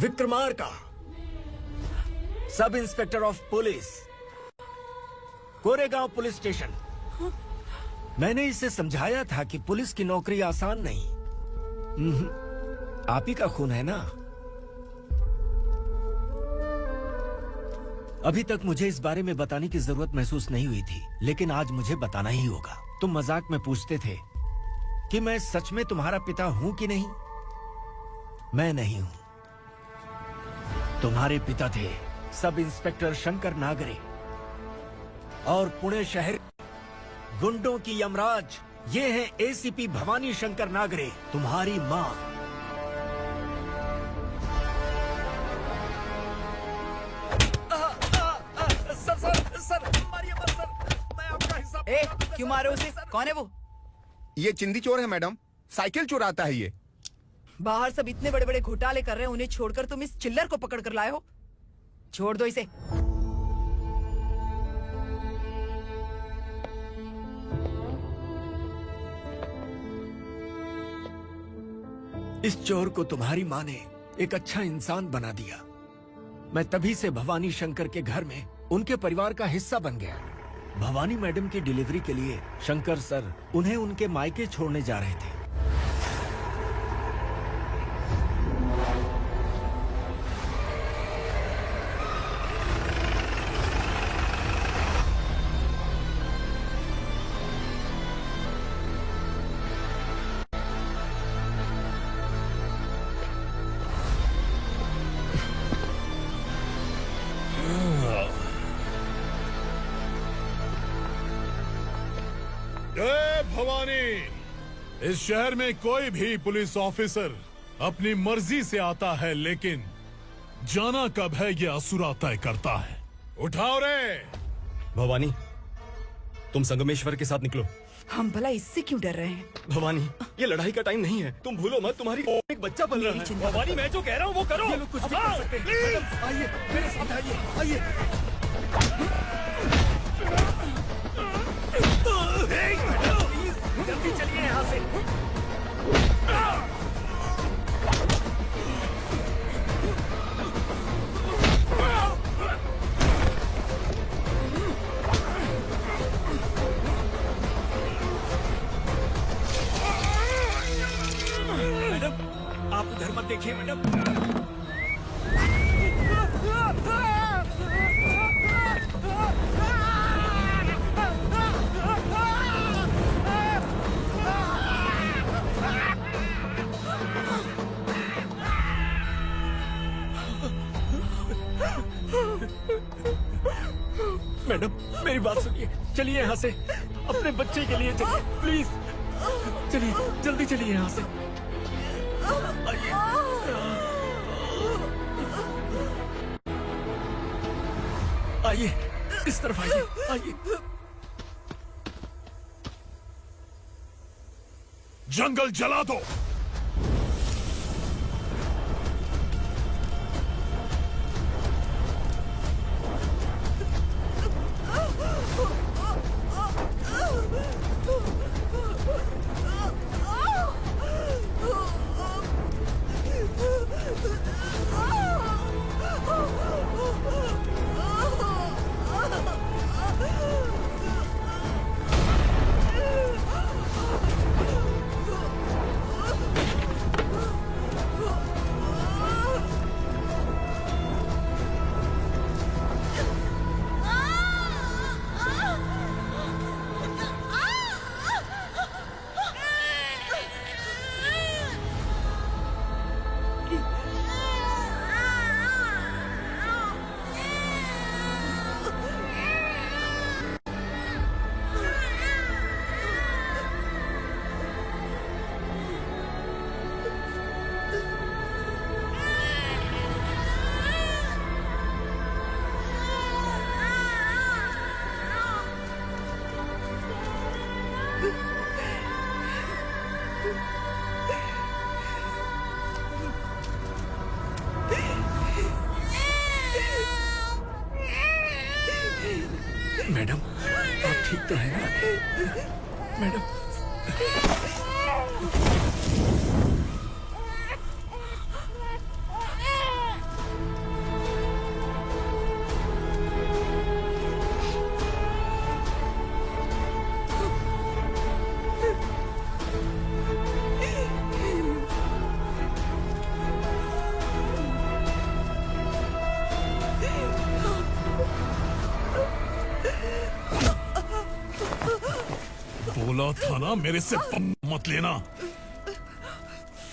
S6: Vikramarka, sub inspector of police, Koregaon police station. मैंने इसे समझाया था कि पुलिस की नौकरी आसान नहीं। आप ही का खून है ना। अभी तक मुझे इस बारे में बताने की जरूरत महसूस नहीं हुई थी, लेकिन आज मुझे बताना ही होगा। तुम मजाक में पूछते थे कि मैं सच में तुम्हारा पिता हूं कि नहीं। मैं नहीं हूं। तुम्हारे पिता थे सब इंस्पेक्टर शंकर नागरे, और पुणे शहर गुंडों की यमराज ये हैं एसीपी भवानी शंकर नागरे, तुम्हारी मां। सर, मारिए मत सर, मैं आपका हिस्सा।
S18: क्यों मारे उसे? कौन है वो?
S17: ये चिंदी चोर है मैडम, साइकिल चुराता है ये।
S18: बाहर सब इतने बड़े बड़े घोटाले कर रहे हैं, उन्हें छोड़कर तुम इस चिल्लर को पकड़ कर लाए हो। छोड़ दो इसे।
S6: इस चोर को तुम्हारी माँ ने एक अच्छा इंसान बना दिया। मैं तभी से भवानी शंकर के घर में उनके परिवार का हिस्सा बन गया। भवानी मैडम की डिलीवरी के लिए शंकर सर उन्हें उनके मायके छोड़ने जा रहे थे।
S9: जय भवानी। इस शहर में कोई भी पुलिस ऑफिसर अपनी मर्जी से आता है, लेकिन जाना कब है ये असुरा तय करता है। उठाओ रे।
S20: भवानी, तुम संगमेश्वर के साथ निकलो।
S18: हम भला इससे क्यों डर रहे हैं?
S20: भवानी, ये लड़ाई का टाइम नहीं है। तुम भूलो मत, तुम्हारी एक बच्चा पल रहा है।
S14: भवानी, मैं जो कह रहा हूँ वो करो।
S20: ये लोग कुछ भी कर सकते हैं। आइए मेरे साथ आइए, आइए।
S11: जल्दी चलिए यहाँ से। मैडम, आप उधर मत देखिए मैडम। मैडम, मेरी बात सुनिए। चलिए यहाँ से, अपने बच्चे के लिए चलिए, प्लीज। चलिए, जल्दी चलिए यहाँ से। आइए, इस तरफ आइए, आइए।
S9: जंगल जला दो।
S11: मैडम, आप ठीक तो है ना? मैडम,
S9: बोला था ना मेरे से मत लेना।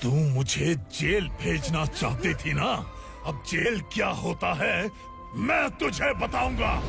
S9: तू मुझे जेल भेजना चाहती थी ना, अब जेल क्या होता है मैं तुझे बताऊंगा।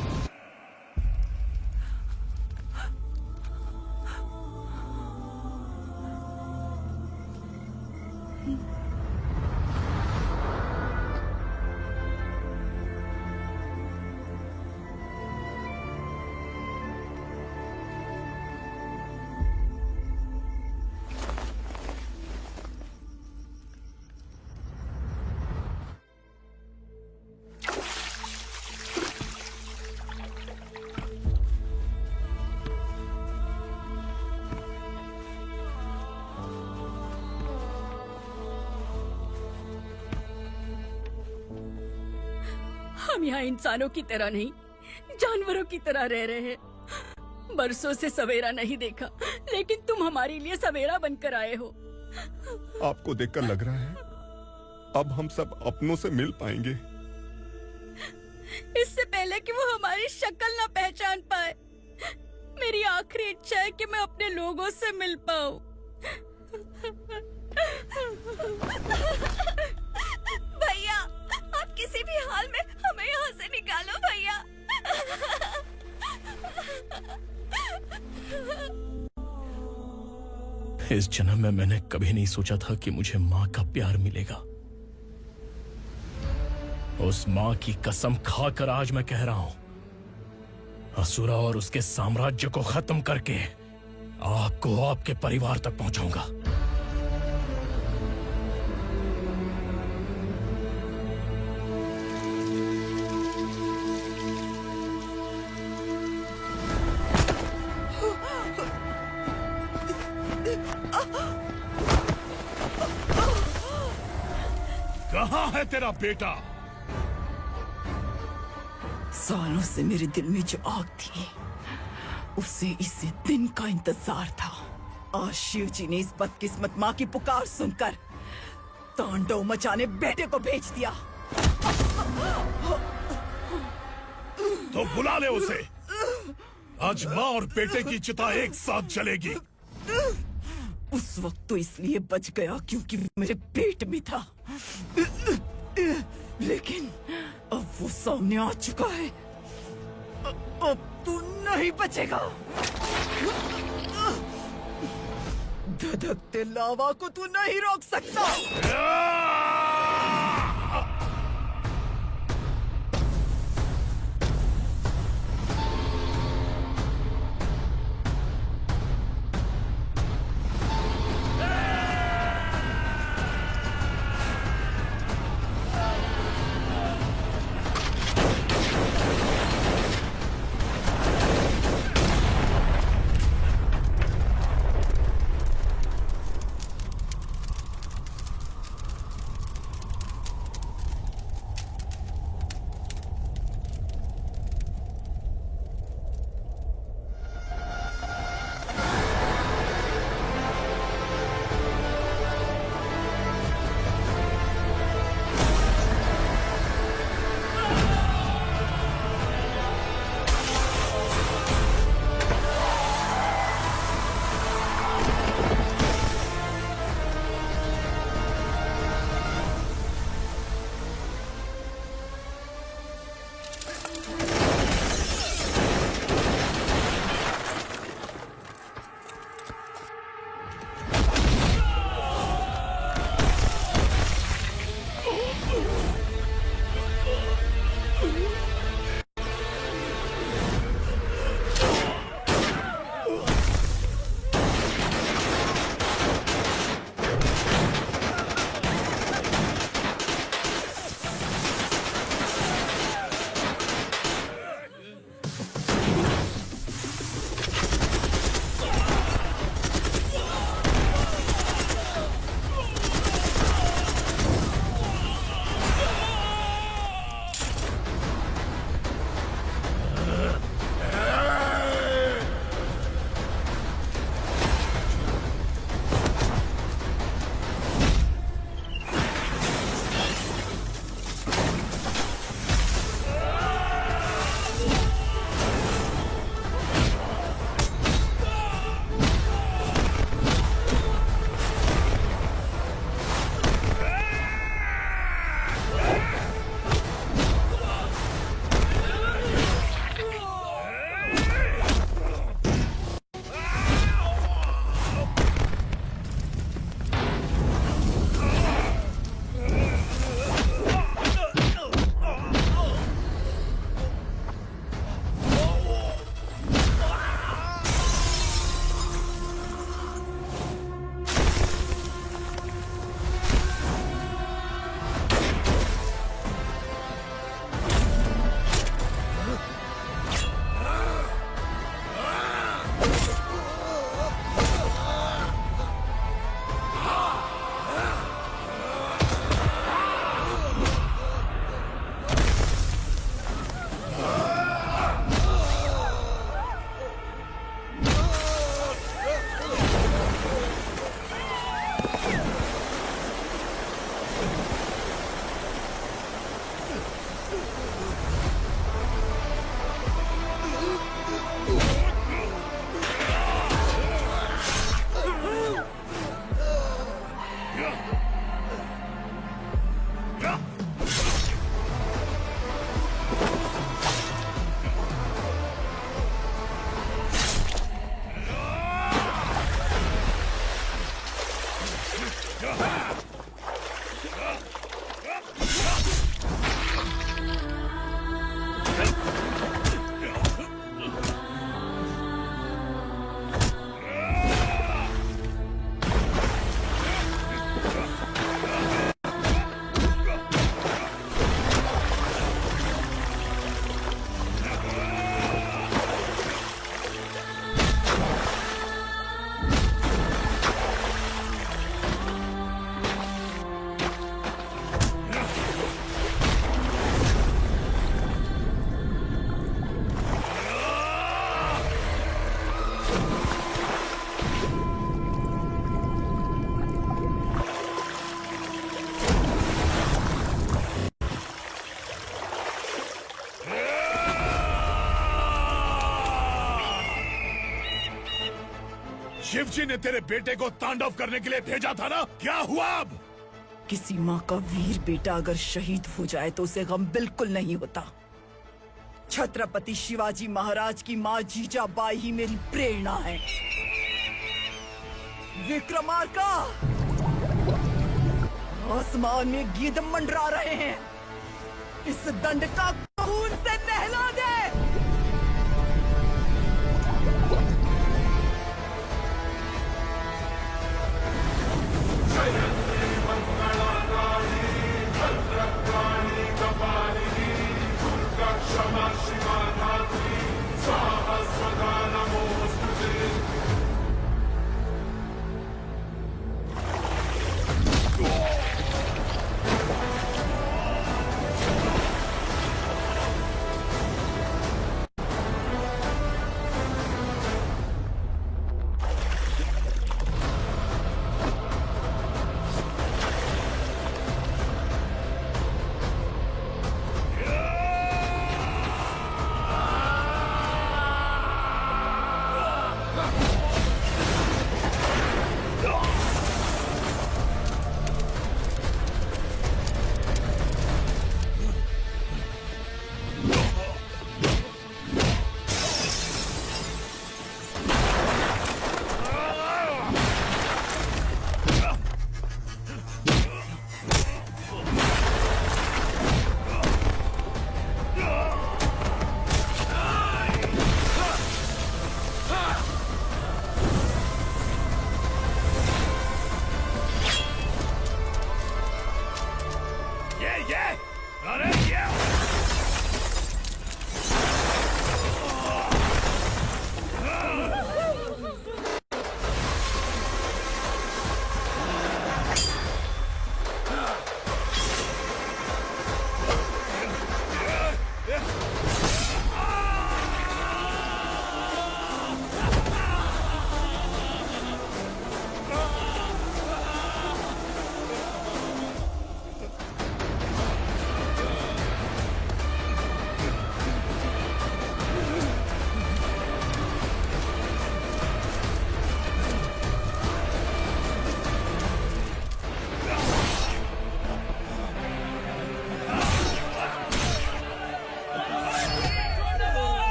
S10: हम यहाँ इंसानों की तरह नहीं, जानवरों की तरह रह रहे हैं। बरसों से सवेरा नहीं देखा, लेकिन तुम हमारे लिए सवेरा बनकर आए हो।
S17: आपको देखकर लग रहा है अब हम सब अपनों से मिल पाएंगे।
S10: इससे पहले कि वो हमारी शक्ल ना पहचान पाए, मेरी आखिरी इच्छा है कि मैं अपने लोगों से मिल पाऊं। भैया, आप किसी भी हाल में हमें यहाँ से निकालो भैया।
S2: इस जन्म में मैंने कभी नहीं सोचा था कि मुझे माँ का प्यार मिलेगा। उस माँ की कसम खाकर आज मैं कह रहा हूं, असुरा और उसके साम्राज्य को खत्म करके आपको आपके परिवार तक पहुंचाऊंगा।
S9: कहाँ है तेरा बेटा?
S18: सालों से मेरे दिल में जो आग थी, उसे इसी दिन का इंतजार था। आज शिव जी ने इस बदकिस्मत माँ की पुकार सुनकर तांडव मचाने बेटे को भेज दिया।
S9: तो बुला ले उसे। आज माँ और बेटे की चिता एक साथ जलेगी।
S18: उस वक्त तो इसलिए बच गया क्योंकि मेरे पेट में था, लेकिन अब वो सामने आ चुका है। अब तू नहीं बचेगा। धधकते लावा को तू नहीं रोक सकता।
S9: शिव जी ने तेरे बेटे को तांडव करने के लिए भेजा था ना, क्या हुआ अब?
S18: किसी माँ का वीर बेटा अगर शहीद हो जाए तो उसे गम बिल्कुल नहीं होता। छत्रपति शिवाजी महाराज की माँ जीजाबाई ही मेरी प्रेरणा है। विक्रमार्का, आसमान में गीत मंडरा रहे हैं, इस दंड का खून से नहला दे।